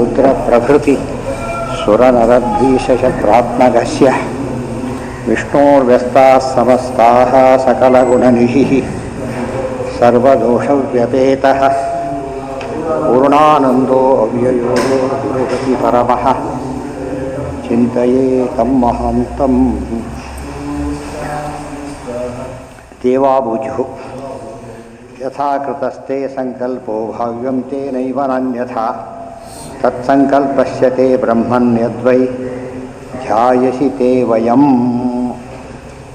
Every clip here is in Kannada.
रुद्रप्रभृति सुरनरद्वीषशत्रात्मकस्य विष्णोर्व्यस्ताः समस्ताः सकलगुणनिधिः सर्वदोषव्यपेतः पूर्णानन्दो अव्ययो गुरुगतिपरमः चिन्तयेतं महान्तं देवाबुजुः यथा कृतस्ते संकल्पो भाव्यं तेनैव नान्यथा तत्संकल्पस्य ते ब्रह्मन् यद्वै ध्यायसि ते वयं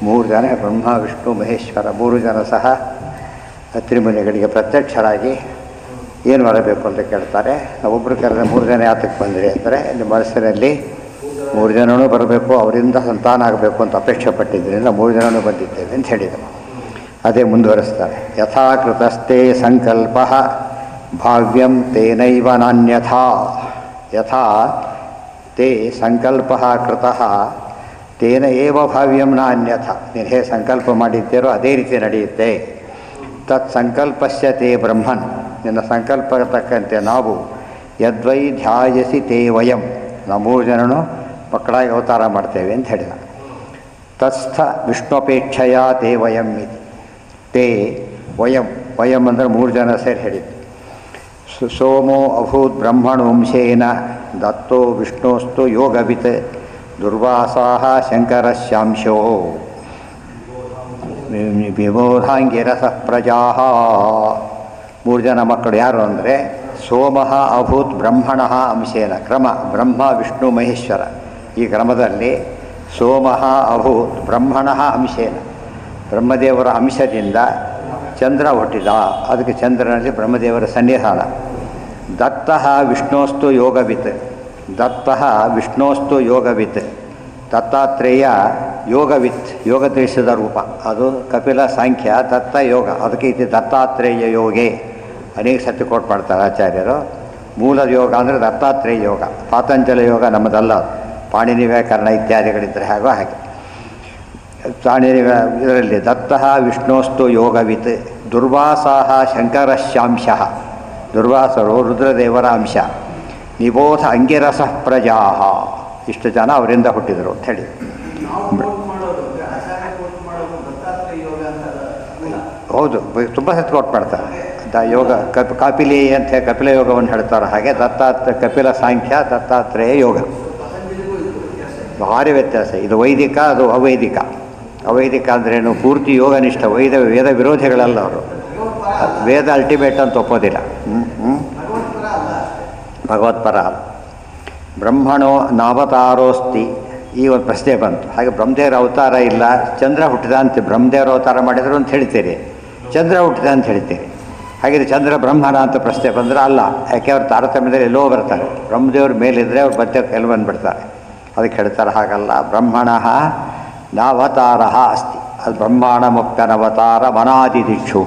ಮೂರು ಜನ ಬ್ರಹ್ಮ ವಿಷ್ಣು ಮಹೇಶ್ವರ ಮೂರು ಜನ ಸಹ ತ್ರಿಮುನಿಗಳಿಗೆ ಪ್ರತ್ಯಕ್ಷರಾಗಿ ಏನು ಮಾಡಬೇಕು ಅಂತ ಕೇಳ್ತಾರೆ. ನಾವೊಬ್ಬರು ಕರೆದ ಮೂರು ಜನ ಯಾತಕ್ಕೆ ಬಂದಿರಿ ಅಂದರೆ ನಿಮ್ಮ ಮನಸ್ಸಿನಲ್ಲಿ ಮೂರು ಜನನೂ ಬರಬೇಕು, ಅವರಿಂದ ಸಂತಾನ ಆಗಬೇಕು ಅಂತ ಅಪೇಕ್ಷೆ ಪಟ್ಟಿದ್ದರಿಂದ ಮೂರು ಜನನೂ ಬಂದಿದ್ದೇವೆ ಅಂತ ಹೇಳಿದರು. ಅದೇ ಮುಂದುವರಿಸ್ತಾರೆ. ಯಥಾ ಕೃತಸ್ತೆ ಸಂಕಲ್ಪ ಭಾವ್ಯಂ ತೇನೈವ ನಾನ್ಯಥಾ. ಯಥಾ ತೇ ಸಂಕಲ್ಪ ಕೃತಃ ತೇನ ಏವ ಭಾವ್ಯಂ ನಾನ್ಯಥ. ನೀನು ಹೇಗೆ ಸಂಕಲ್ಪ ಮಾಡಿದ್ದೀರೋ ಅದೇ ರೀತಿ ನಡೆಯುತ್ತೆ. ತತ್ ಸಂಕಲ್ಪಸ್ಯ ತೇ ಬ್ರಹ್ಮನ್, ನಿನ್ನ ಸಂಕಲ್ಪ ತಕ್ಕಂತೆ ನಾವು ಯದ್ವೈ ಧ್ಯಾಯಸಿ ತೇ ವಯಂ, ನಾವು ಮೂರು ಜನನು ಮಕ್ಕಳಾಗಿ ಅವತಾರ ಮಾಡ್ತೇವೆ ಅಂತ ಹೇಳಿದ. ತತ್ಸ್ಥ ವಿಷ್ಣುಪೇಕ್ಷೆಯ ತೇ ವಯಂ ಇತಿ. ತೇ ವಯಂ, ವಯಂ ಅಂದರೆ ಮೂರು ಜನ ಸೇರಿ ಹೇಳಿದ್ದು. ಸೋಮೋ ಅಭೂತ್ ಬ್ರಹ್ಮಣವಂಶೇನ ದತ್ತೋ ವಿಷ್ಣೋಸ್ತು ಯೋಗವಿತ್ ದುರ್ವಾಸಾಹ ಶಂಕರಶ್ಯಾಂಶೋ ವಿಬೋಧಾಂಗಿರಸ ಪ್ರಜಾಹ. ಮೂರು ಜನ ಮಕ್ಕಳು ಯಾರು ಅಂದರೆ ಸೋಮಃ ಅಭೂತ್ ಬ್ರಹ್ಮಣಃ ಅಂಶೇನ, ಕ್ರಮ ಬ್ರಹ್ಮ ವಿಷ್ಣು ಮಹೇಶ್ವರ. ಈ ಕ್ರಮದಲ್ಲಿ ಸೋಮಃ ಅಭೂತ್ ಬ್ರಹ್ಮಣಃ ಅಂಶೇನ, ಬ್ರಹ್ಮದೇವರ ಅಂಶದಿಂದ ಚಂದ್ರ ಹುಟ್ಟಿದ, ಅದಕ್ಕೆ ಚಂದ್ರನಲ್ಲಿ ಬ್ರಹ್ಮದೇವರ ಸನ್ನಿಧಾನ. ದತ್ತಃ ವಿಷ್ಣೋಸ್ತು ಯೋಗವಿತ್, ದತ್ತಃ ವಿಷ್ಣೋಸ್ತು ಯೋಗವಿತ್, ದತ್ತಾತ್ರೇಯ ಯೋಗವಿತ್, ಯೋಗ ತಿಳಿಸಿದ ರೂಪ. ಅದು ಕಪಿಲ ಸಾಂಖ್ಯ, ದತ್ತ ಯೋಗ, ಅದಕ್ಕೆ ಇದು ದತ್ತಾತ್ರೇಯ ಯೋಗೆ ಅನೇಕ ಸತಿ ಕೋಟ್ ಮಾಡ್ತಾರೆ ಆಚಾರ್ಯರು. ಮೂಲ ಯೋಗ ಅಂದರೆ ದತ್ತಾತ್ರೇಯ ಯೋಗ, ಪಾತಂಜಲ ಯೋಗ ನಮ್ಮದಲ್ಲ. ಪಾಣಿನಿ ವ್ಯಾಕರಣ ಇತ್ಯಾದಿಗಳಿದ್ದರೆ ಹಾಗೋ ಹಾಗೆ. ಪಾಣಿನಿ ಇದರಲ್ಲಿ ದತ್ತಃ ವಿಷ್ಣೋಸ್ತು ಯೋಗವಿತ್ ದುರ್ವಾಸಾಹ ಶಂಕರಶ್ಯಾಂಶಃ, ದುರ್ವಾಸರು ರುದ್ರದೇವರ ಅಂಶ. ನಿಬೋಧ ಅಂಗಿರಸ ಪ್ರಜಾಹ, ಇಷ್ಟು ಜನ ಅವರಿಂದ ಹುಟ್ಟಿದರು ಅಂತ ಹೇಳಿ. ಹೌದು, ತುಂಬ ಸತಿ ಕೋಟ್ ಮಾಡ್ತಾರೆ. ಯೋಗ ಕಾಪಿಲಿ ಅಂತ ಹೇಳಿ ಕಪಿಲ ಯೋಗವನ್ನು ಹೇಳ್ತಾರೆ. ಹಾಗೆ ಕಪಿಲ ಸಾಂಖ್ಯ, ದತ್ತಾತ್ರೇಯ ಯೋಗ ಭಾರಿ ವ್ಯತ್ಯಾಸ. ಇದು ವೈದಿಕ, ಅದು ಅವೈದಿಕ. ಅವೈದಿಕ ಅಂದ್ರೇನು? ಪೂರ್ತಿ ಯೋಗನಿಷ್ಠ, ವೇದ ವಿರೋಧಿಗಳಲ್ಲ ಅವರು. ವೇದ ಅಲ್ಟಿಮೇಟ್ ಅಂತ ಒಪ್ಪೋದಿಲ್ಲ. ಭಗವತ್ಪರ. ಬ್ರಹ್ಮಣೋ ನಾವತಾರೋಸ್ತಿ, ಈ ಒಂದು ಪ್ರಶ್ನೆ ಬಂತು. ಹಾಗೆ ಬ್ರಹ್ಮದೇವರ ಅವತಾರ ಇಲ್ಲ, ಚಂದ್ರ ಹುಟ್ಟಿದ ಅಂತ ಬ್ರಹ್ಮದೇವರ ಅವತಾರ ಮಾಡಿದರು ಅಂತ ಹೇಳ್ತೀರಿ, ಚಂದ್ರ ಹುಟ್ಟಿದ ಅಂತ ಹೇಳ್ತೀರಿ. ಹಾಗಿದ್ರೆ ಚಂದ್ರ ಬ್ರಹ್ಮನ ಅಂತ ಪ್ರಶ್ನೆ ಬಂದರೆ ಅಲ್ಲ, ಯಾಕೆ ಅವ್ರು ತಾರತಮ್ಯದಲ್ಲಿ ಎಲ್ಲೋ ಬರ್ತಾರೆ. ಬ್ರಹ್ಮದೇವ್ರ ಮೇಲಿದ್ದರೆ ಅವ್ರು ಮತ್ತೆ ಎಲ್ಲಿ ಬಂದುಬಿಡ್ತಾರೆ. ಅದಕ್ಕೆ ಹೇಳ್ತಾರೆ ಹಾಗಲ್ಲ. ಬ್ರಹ್ಮಣಃ ನಾವತಾರ ಅಸ್ತಿ, ಅದು ಬ್ರಹ್ಮಾಂಡ ಮುಕ್ತನವತಾರ ಮನಾದಿದಿಕ್ಷು.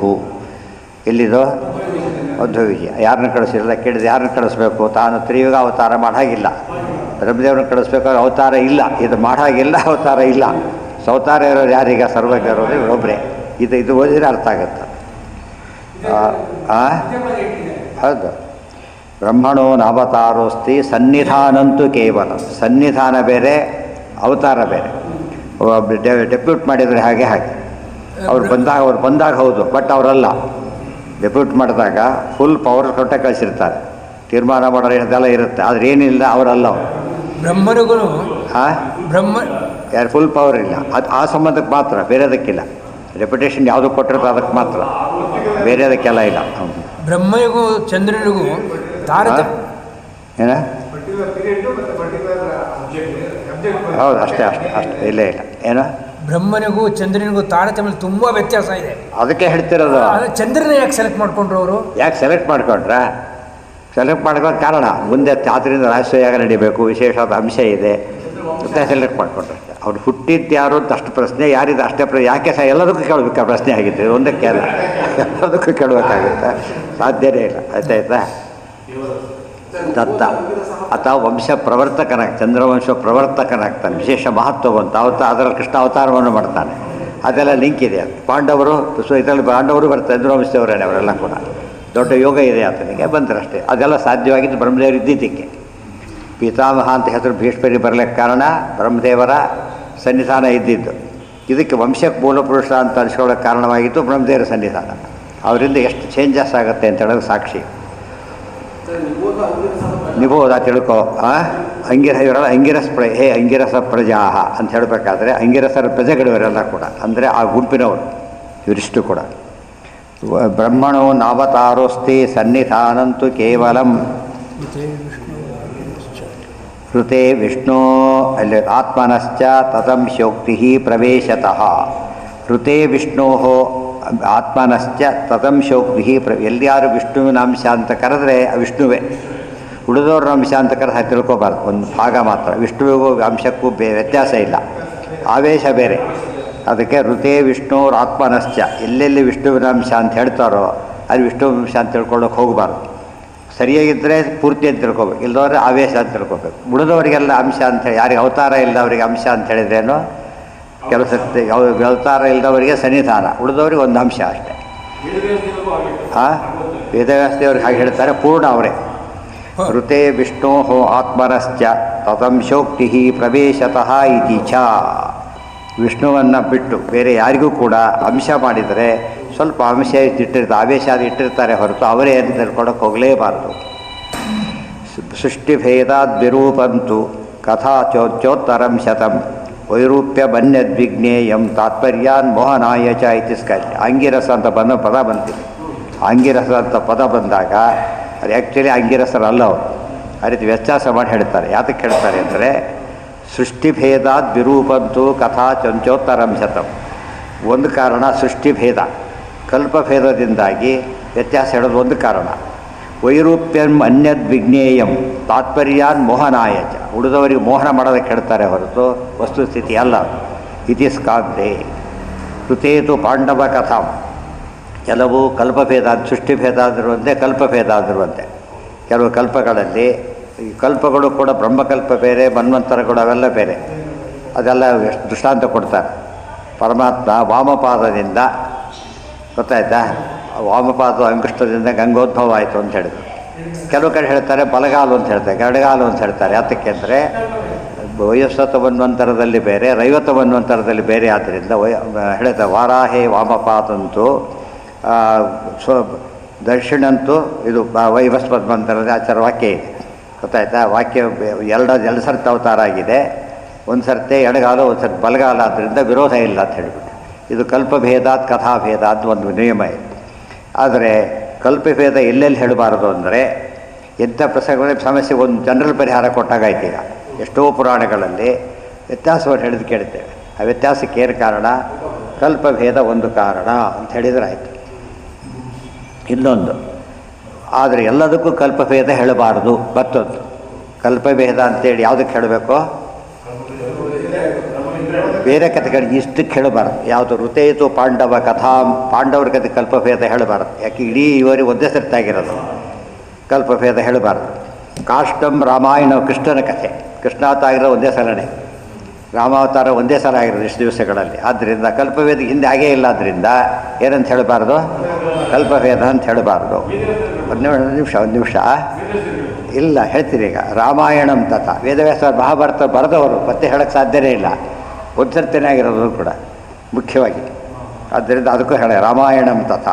ಎಲ್ಲಿದು? ಮಧ್ವವಿಜಯ. ಯಾರನ್ನ ಕಳಿಸಿಲ್ಲ ಕೇಳಿದ್ರೆ ಯಾರನ್ನ ಕಳಿಸ್ಬೇಕು? ತಾನು ತ್ರಿಯುಗ ಅವತಾರ ಮಾಡಾಗಿಲ್ಲ. ಬ್ರಹ್ಮದೇವ್ರನ್ನ ಕಳಿಸ್ಬೇಕಾದ್ರೆ ಅವತಾರ ಇಲ್ಲ, ಇದು ಮಾಡಾಗಿಲ್ಲ, ಅವತಾರ ಇಲ್ಲ. ಅವತಾರ ಇರೋರು ಯಾರೀಗ? ಸರ್ವಜ್ಞ ಇರೋರು ಒಬ್ಬರೇ. ಇದು ಓದಿದ್ರೆ ಅರ್ಥ ಆಗುತ್ತೆ. ಹೌದು. ಬ್ರಹ್ಮಣೋ ನಾವತಾರೋಸ್ತಿ ಸನ್ನಿಧಾನಂತೂ ಕೇವಲ. ಸನ್ನಿಧಾನ ಬೇರೆ, ಅವತಾರ ಬೇರೆ. ಡೆಪ್ಯೂಟ್ ಮಾಡಿದರೆ ಹಾಗೆ ಅವ್ರು ಬಂದಾಗ ಹೌದು, ಬಟ್ ಅವರಲ್ಲ. ಡೆಪ್ಯೂಟ್ ಮಾಡಿದಾಗ ಫುಲ್ ಪವರ್ ಕೊಟ್ಟೆ ಕಳಿಸಿರ್ತಾರೆ. ತೀರ್ಮಾನ ಮಾಡೋರು ಇದೆಲ್ಲ ಇರುತ್ತೆ, ಆದರೆ ಏನಿಲ್ಲ, ಅವರಲ್ಲ. ಅವರು ಬ್ರಹ್ಮನಿಗೂ ಯಾರು ಫುಲ್ ಪವರ್ ಇಲ್ಲ. ಅದು ಆ ಸಂಬಂಧಕ್ಕೆ ಮಾತ್ರ, ಬೇರೆದಕ್ಕಿಲ್ಲ. ರೆಪ್ಯುಟೇಷನ್ ಯಾವುದು ಕೊಟ್ಟಿರ್ತಾರೆ ಅದಕ್ಕೆ ಮಾತ್ರ, ಬೇರೆದಕ್ಕೆಲ್ಲ ಇಲ್ಲ. ಬ್ರಹ್ಮನಿಗೂ ಚಂದ್ರನಿಗೂ ಏನ? ಹೌದು, ಅಷ್ಟೇ ಇಲ್ಲೇ ಇಲ್ಲ. ಏನೋ ಬ್ರಹ್ಮನಿಗೂ ಚಂದ್ರನಿಗೂ ತಾರತಮ್ಯ ತುಂಬ ವ್ಯತ್ಯಾಸ ಇದೆ. ಅದಕ್ಕೆ ಹೇಳ್ತಿರೋದು. ಚಂದ್ರನ ಯಾಕೆ ಸೆಲೆಕ್ಟ್ ಮಾಡ್ಕೊಂಡ್ರು ಅವರು? ಯಾಕೆ ಸೆಲೆಕ್ಟ್ ಮಾಡ್ಕೊಂಡ್ರೆ? ಸೆಲೆಕ್ಟ್ ಮಾಡ್ಕೊಳ್ಳೋ ಕಾರಣ ಮುಂದೆ ಅದರಿಂದ ರಾಷ್ಟ್ರಯಾಗ ನಡಿಬೇಕು, ವಿಶೇಷವಾದ ಅಂಶ ಇದೆ ಅಂತ ಸೆಲೆಕ್ಟ್ ಮಾಡ್ಕೊಂಡ್ರೆ. ಅವ್ರು ಹುಟ್ಟಿದ್ದು ಯಾರು ಅಂತ ಅಷ್ಟು ಪ್ರಶ್ನೆ, ಯಾರಿದು ಅಷ್ಟೇ ಯಾಕೆ ಎಲ್ಲದಕ್ಕೂ ಕೇಳಬೇಕು ಪ್ರಶ್ನೆ ಆಗಿತ್ತು. ಒಂದಕ್ಕೆ ಅಲ್ಲ, ಎಲ್ಲದಕ್ಕೂ ಕೇಳಬೇಕಾಗುತ್ತೆ, ಸಾಧ್ಯನೇ ಇಲ್ಲ. ಆಯ್ತಾಯ್ತಾ? ದತ್ತ ಅಥವಾ ವಂಶ ಪ್ರವರ್ತಕನಾಗಿ, ಚಂದ್ರವಂಶ ಪ್ರವರ್ತಕನಾಗ್ತಾನೆ, ವಿಶೇಷ ಮಹತ್ವವಂತ ಅದರಲ್ಲಿ ಕೃಷ್ಣ ಅವತಾರವನ್ನು ಮಾಡ್ತಾನೆ. ಅದೆಲ್ಲ ಲಿಂಕ್ ಇದೆ. ಪಾಂಡವರು ಇದರಲ್ಲಿ ಪಾಂಡವರು ಬರ್ತಾರೆ, ಚಂದ್ರವಂಶದವರೇನೆ ಅವರೆಲ್ಲ ಕೂಡ. ದೊಡ್ಡ ಯೋಗ ಇದೆ ಆತನಿಗೆ, ಬಂದರಷ್ಟೇ. ಅದೆಲ್ಲ ಸಾಧ್ಯವಾಗಿದ್ದು ಬ್ರಹ್ಮದೇವರು ಇದ್ದಿದ್ದಕ್ಕೆ. ಪಿತಾಮಹ ಅಂತ ಹೆಸರು ಭೀಷ್ಮರಿಗೆ ಬರಲಿಕ್ಕೆ ಕಾರಣ ಬ್ರಹ್ಮದೇವರ ಸನ್ನಿಧಾನ ಇದ್ದಿದ್ದು. ಇದಕ್ಕೆ ವಂಶಕ್ಕೆ ಮೂಲಪುರುಷ ಅಂತ ಅನಿಸ್ಕೊಳ್ಳೋಕ್ಕೆ ಕಾರಣವಾಗಿತ್ತು ಬ್ರಹ್ಮದೇವರ ಸನ್ನಿಧಾನ. ಅವರಿಂದ ಎಷ್ಟು ಚೇಂಜಸ್ ಆಗುತ್ತೆ ಅಂತ ಹೇಳೋದು ಸಾಕ್ಷಿ. ನಿಬೋಧ ತಿಳ್ಕೊ. ಇವರೆಲ್ಲ ಅಂಗಿರಸ ಪ್ರಜಾಹ ಅಂತ ಹೇಳಬೇಕಾದ್ರೆ ಅಂಗಿರಸರ ಪ್ರಜೆಗಳು ಇವರೆಲ್ಲ ಕೂಡ, ಅಂದರೆ ಆ ಗುಂಪಿನವರು ಇವರಿಷ್ಟು ಕೂಡ. ಬ್ರಹ್ಮಣೋ ನಾವತಾರೋಸ್ತಿ ಸನ್ನಿಧಾನಂತು ಕೇವಲಂ ಕೃತೆ ವಿಷ್ಣು ಅಲ್ಲಿ ಆತ್ಮನಶ್ಚ ತತಂಶೋಕ್ತಿ ಪ್ರವೇಶತಃ. ಕೃತೆ ವಿಷ್ಣೋ ಆತ್ಮನಶ್ಚ ತತಂಶೋಕ್ತಿ ಎಲ್ಲಿಯಾರು ವಿಷ್ಣುವಿನ ಅಂಶ ಅಂತ ಕರೆದ್ರೆ ವಿಷ್ಣುವೇ, ಉಳಿದವ್ರ ಅಂಶ ಅಂತ ಕರೆದು ಹಾಗೆ ತಿಳ್ಕೊಬಾರ್ದು. ಒಂದು ಭಾಗ ಮಾತ್ರ. ವಿಷ್ಣುವಿಗೂ ಅಂಶಕ್ಕೂ ವ್ಯತ್ಯಾಸ ಇಲ್ಲ, ಆವೇಶ ಬೇರೆ. ಅದಕ್ಕೆ ಋತೆ ವಿಷ್ಣುವ್ರ ಆತ್ಮನಶ್ಚ, ಎಲ್ಲೆಲ್ಲಿ ವಿಷ್ಣುವಿನ ಅಂಶ ಅಂತ ಹೇಳ್ತಾರೋ ಅಲ್ಲಿ ವಿಷ್ಣು ಅಂಶ ಅಂತ ತಿಳ್ಕೊಳ್ಳೋಕೆ ಹೋಗಬಾರ್ದು. ಸರಿಯಾಗಿದ್ದರೆ ಪೂರ್ತಿ ಅಂತ ತಿಳ್ಕೊಬೇಕು, ಇಲ್ಲದವ್ರೆ ಆವೇಶ ಅಂತ ತಿಳ್ಕೊಬೇಕು. ಉಳಿದವರಿಗೆಲ್ಲ ಅಂಶ ಅಂಥೇಳಿ, ಯಾರಿಗೆ ಅವತಾರ ಇಲ್ಲದವರಿಗೆ ಅಂಶ ಅಂತ ಹೇಳಿದ್ರೇನು, ಕೆಲವು ಸತ್ಯ ಅವತಾರ ಇಲ್ಲದವರಿಗೆ ಸನ್ನಿಧಾನ, ಉಳಿದವ್ರಿಗೆ ಒಂದು ಅಂಶ ಅಷ್ಟೇ. ವೇದವ್ಯಾಸದೇವ್ರಿಗೆ ಹಾಗೆ ಹೇಳ್ತಾರೆ, ಪೂರ್ಣ ಅವರೇ. ಋತೆ ವಿಷ್ಣೋ ಆತ್ಮನಶ್ಚ ತತಂಶೋಕ್ತಿ ಪ್ರವೇಶತಃ ಇತಿ ಚ. ವಿಷ್ಣುವನ್ನು ಬಿಟ್ಟು ಬೇರೆ ಯಾರಿಗೂ ಕೂಡ ಅಂಶ ಮಾಡಿದರೆ ಸ್ವಲ್ಪ ಅಂಶ ಇಟ್ಟಿರ್ತಾರೆ, ಆವೇಶ ಅದು ಇಟ್ಟಿರ್ತಾರೆ ಹೊರತು ಅವರೇ ಅಂತ ತಿಳ್ಕೊಳಕ್ಕೆ ಹೋಗಲೇಬಾರದು. ಸೃಷ್ಟಿಭೇದಾದ್ ವಿರೂಪಂತು ಕಥಾ ಚೋತ್ತರಂ ಶತಂ ವೈರೂಪ್ಯ ಬನ್ಯದ್ವಿಜ್ಞೇಯಂ ತಾತ್ಪರ್ಯಾನ್ ಮೋಹನಾಯ ಚ ಇತಿ ಸ್ಕಲ್ಯ. ಅಂಗಿರಸ ಅಂತ ಪದ ಬಂತಿದೆ. ಅಂಗಿರಸ ಅಂತ ಪದ ಬಂದಾಗ ಅದು ಆ್ಯಕ್ಚುಲಿ ಅಂಗಿರಸರಲ್ಲ ಅವರು, ಆ ರೀತಿ ವ್ಯತ್ಯಾಸ ಮಾಡಿ ಹೇಳ್ತಾರೆ. ಯಾತಕ್ಕೆ ಹೇಳ್ತಾರೆ ಅಂದರೆ ಸೃಷ್ಟಿಭೇದಾದ್ ವಿರೂಪಂತು ಕಥಾ ಚಂಚೋತ್ತರಂ ಶತಂ. ಒಂದು ಕಾರಣ ಸೃಷ್ಟಿಭೇದ, ಕಲ್ಪಭೇದದಿಂದಾಗಿ ವ್ಯತ್ಯಾಸ ಹೇಳೋದು ಒಂದು ಕಾರಣ. ವೈರೂಪ್ಯಂ ಅನ್ಯದ್ವಿಜ್ಞೇಯಂ ತಾತ್ಪರ್ಯಾನ್ ಮೋಹನಾಯ ಚ. ಉಳಿದವರಿಗೆ ಮೋಹನ ಮಾಡೋದಕ್ಕೆ ಹೇಳ್ತಾರೆ ಹೊರತು ವಸ್ತುಸ್ಥಿತಿ ಅಲ್ಲ. ಇತಿ ಸ್ಕಾಂತೆ ಕೃತೇತು ಪಾಂಡವ ಕಥಾ. ಕೆಲವು ಕಲ್ಪಭೇದ, ಸೃಷ್ಟಿಭೇದ ಆದಿರುವಂತೆ ಕಲ್ಪಭೇದ ಆದಿರುವಂತೆ. ಕೆಲವು ಕಲ್ಪಗಳಲ್ಲಿ ಈ ಕಲ್ಪಗಳು ಕೂಡ ಬ್ರಹ್ಮಕಲ್ಪ ಬೇರೆ, ಮನ್ವಂತರಗಳು ಅವೆಲ್ಲ ಬೇರೆ. ಅದೆಲ್ಲ ದೃಷ್ಟಾಂತ ಕೊಡ್ತಾರೆ. ಪರಮಾತ್ಮ ವಾಮಪಾದದಿಂದ, ಗೊತ್ತಾಯ್ತಾ, ವಾಮಪಾದ ಅಂಕುಷ್ಟದಿಂದ ಗಂಗೋದ್ಭವ ಆಯಿತು ಅಂತ ಹೇಳಿದ್ರು. ಕೆಲವು ಕಡೆ ಹೇಳ್ತಾರೆ ಬಲಗಾಲು ಅಂತ ಹೇಳ್ತಾರೆ, ಗರಡಗಾಲು ಅಂತ ಹೇಳ್ತಾರೆ. ಯಾತಕ್ಕೆ ಅಂದರೆ ವಯಸ್ಸತ ಮನ್ವಂತರದಲ್ಲಿ ಬೇರೆ, ರೈವತ ಮನ್ವಂತರದಲ್ಲಿ ಬೇರೆ. ಆದ್ದರಿಂದ ಹೇಳ್ತಾರೆ ವಾರಾಹೇ ವಾಮಪಾದಂತೂ ದರ್ಶಿಣಂತೂ ಇದು ವೈವಸ್ಪತ್ ಮಂತ್ರದ ಆಚಾರ ವಾಕ್ಯ ಇದೆ, ಗೊತ್ತಾಯ್ತಾ. ವಾಕ್ಯ ಎರಡು ಸರ್ತಿ ಅವತಾರ ಆಗಿದೆ. ಒಂದು ಸರ್ತಿ ಎಡಗಾಲ, ಒಂದು ಸರ್ತಿ ಬಲಗಾಲ, ಆದ್ದರಿಂದ ವಿರೋಧ ಇಲ್ಲ ಅಂತ ಹೇಳಿಬಿಟ್ಟು. ಇದು ಕಲ್ಪಭೇದಾತ್ ಕಥಾಭೇದ ಅಂತ ಒಂದು ನಿಯಮ ಇದೆ. ಆದರೆ ಕಲ್ಪಭೇದ ಎಲ್ಲೆಲ್ಲಿ ಹೇಳಬಾರದು ಅಂದರೆ ಎಂಥ ಪ್ರಸಂಗಗಳಲ್ಲಿ ಸಮಸ್ಯೆ ಒಂದು ಜನರಲ್ ಪರಿಹಾರ ಕೊಟ್ಟಾಗಾಯ್ತು. ಈಗ ಎಷ್ಟೋ ಪುರಾಣಗಳಲ್ಲಿ ವ್ಯತ್ಯಾಸವನ್ನು ಹೇಳಿದು ಕೇಳ್ತೇವೆ. ಆ ವ್ಯತ್ಯಾಸಕ್ಕೆ ಏನು ಕಾರಣ? ಕಲ್ಪಭೇದ ಒಂದು ಕಾರಣ ಅಂತ ಹೇಳಿದರೆ ಆಯಿತು. ಇನ್ನೊಂದು, ಆದರೆ ಎಲ್ಲದಕ್ಕೂ ಕಲ್ಪಭೇದ ಹೇಳಬಾರ್ದು. ಮತ್ತೊಂದು ಕಲ್ಪಭೇದ ಅಂತೇಳಿ ಯಾವುದಕ್ಕೆ ಹೇಳಬೇಕು? ಬೇರೆ ಕಥೆಗಳಿಗೆ ಇಷ್ಟಕ್ಕೆ ಹೇಳಬಾರ್ದು. ಯಾವುದು ಋತೇತು ಪಾಂಡವ ಕಥಾ, ಪಾಂಡವರ ಕಥೆ ಕಲ್ಪಭೇದ ಹೇಳಬಾರ್ದು. ಯಾಕೆ ಇಡೀ ಇವರಿಗೆ ಒಂದೇ ಸರ್ತಾಗಿರೋದು, ಕಲ್ಪಭೇದ ಹೇಳಬಾರ್ದು. ಕಾಷ್ಟಂ ರಾಮಾಯಣ ಕೃಷ್ಣನ ಕಥೆ, ಕೃಷ್ಣಾವತಾರ ಆಗಿರೋ ಒಂದೇ ಸಲನೇ, ರಾಮಾವತಾರ ಒಂದೇ ಸಲ ಆಗಿರೋದು ಇಷ್ಟು ದಿವಸಗಳಲ್ಲಿ. ಆದ್ದರಿಂದ ಕಲ್ಪಭೇದ ಹಿಂದೆ ಹಾಗೇ ಇಲ್ಲ. ಆದ್ದರಿಂದ ಏನಂತ ಹೇಳಬಾರ್ದು? ಕಲ್ಪಭೇದ ಅಂತ ಹೇಳಬಾರ್ದು. ಒಂದು ನಿಮಿಷ ಇಲ್ಲ ಹೇಳ್ತೀರಿ. ಈಗ ರಾಮಾಯಣಂ ತಥ ವೇದವ್ಯಾಸ ಮಹಾಭಾರತ ಬರೆದವರು ಮತ್ತೆ ಹೇಳೋಕ್ಕೆ ಸಾಧ್ಯವೇ ಇಲ್ಲ. ಉದ್ಧರ್ತನೇ ಆಗಿರೋದು ಕೂಡ ಮುಖ್ಯವಾಗಿ. ಆದ್ದರಿಂದ ಅದಕ್ಕೂ ಹೇಳ ರಾಮಾಯಣಂ ತಥ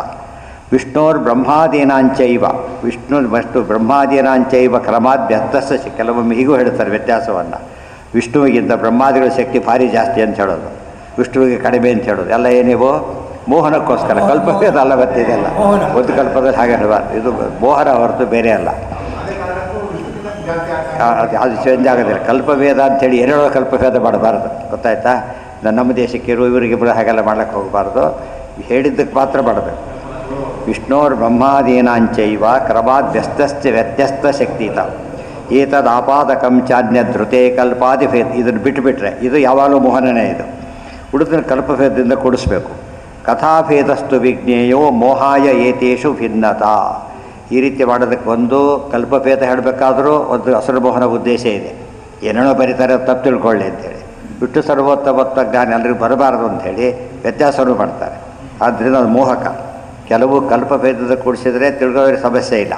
ವಿಷ್ಣೋರ್ ಬ್ರಹ್ಮಾದೀನಾಂಚೈವ, ವಿಷ್ಣು ಬ್ರಹ್ಮಾದೀನಾಂಚೈವ ಕ್ರಮಾದ್ ವ್ಯತ್ಯಸ್ತ. ಕೆಲವೊಮ್ಮೆ ಹೀಗೂ ಹೇಳ್ತಾರೆ ವ್ಯತ್ಯಾಸವನ್ನು. ವಿಷ್ಣುವಿಗಿಂತ ಬ್ರಹ್ಮಾದಿಗಳ ಶಕ್ತಿ ಭಾರಿ ಜಾಸ್ತಿ ಅಂತ ಹೇಳೋದು, ವಿಷ್ಣುವಿಗೆ ಕಡಿಮೆ ಅಂತ ಹೇಳೋದು. ಎಲ್ಲ ಏನಿವು ಮೋಹನಕ್ಕೋಸ್ಕರ. ಕಲ್ಪಭೇದ ಅಲ್ಲ ಗೊತ್ತಿದೆಯಲ್ಲ, ಒಂದು ಕಲ್ಪದಲ್ಲಿ ಹಾಗೆ ಹೇಳಬಾರ್ದು. ಇದು ಮೋಹನ ಹೊರತು ಬೇರೆ ಅಲ್ಲ. ಅದು ಚೇಂಜ್ ಆಗೋದಿಲ್ಲ. ಕಲ್ಪಭೇದ ಅಂಥೇಳಿ ಏನೇಳೋ ಕಲ್ಪಭೇದ ಮಾಡಬಾರ್ದು, ಗೊತ್ತಾಯ್ತಾ. ನಮ್ಮ ದೇಶಕ್ಕೆ ಇವರಿಗಿಬ್ಬರು ಹಾಗೆಲ್ಲ ಮಾಡ್ಲಿಕ್ಕೆ ಹೋಗಬಾರ್ದು. ಹೇಳಿದ್ದಕ್ಕೆ ಮಾತ್ರ ಮಾಡಬೇಕು. ವಿಷ್ಣೋರ್ ಬ್ರಹ್ಮಾದೀನಾಂಚೈವ ಕ್ರಮಾದ್ ವ್ಯತ್ಯಸ್ತ ಶಕ್ತಿತ ಏತದ್ ಆಪಾದಕಂ ಚಾನ್ಯಧೃತೆ ಕಲ್ಪಾದಿಭೇದ. ಇದನ್ನು ಬಿಟ್ಟುಬಿಟ್ರೆ ಇದು ಯಾವಾಗಲೂ ಮೋಹನನೇ. ಇದು ಉಳಿದ ಕಲ್ಪಭೇದದಿಂದ ಕೂಡಿಸ್ಬೇಕು. ಕಥಾಭೇದಸ್ತು ವಿಜ್ಞೇಯೋ ಮೋಹಾಯ ಏತೇಷು ಭಿನ್ನತಾ. ಈ ರೀತಿ ಮಾಡೋದಕ್ಕೆ ಒಂದು ಕಲ್ಪಭೇದ ಹೇಳಬೇಕಾದ್ರೂ ಒಂದು ಅಸಲು ಮೋಹನ ಉದ್ದೇಶ ಇದೆ. ಏನೇನೋ ಬರೀತಾರೆ ತಪ್ಪು ತಿಳ್ಕೊಳ್ಳಿ ಅಂತೇಳಿ. ಬಿಟ್ಟು ಸರ್ವೋತ್ತಮತ್ವ ಜ್ಞಾನ ಎಲ್ಲರಿಗೂ ಬರಬಾರದು ಅಂಥೇಳಿ ವ್ಯತ್ಯಾಸವೂ ಮಾಡ್ತಾರೆ. ಆದ್ದರಿಂದ ಅದು ಮೋಹಕ. ಕೆಲವು ಕಲ್ಪಭೇದದ ಕೂಡಿಸಿದರೆ ತಿಳ್ಕೊಳ್ಳೋರಿಗೆ ಸಮಸ್ಯೆ ಇಲ್ಲ,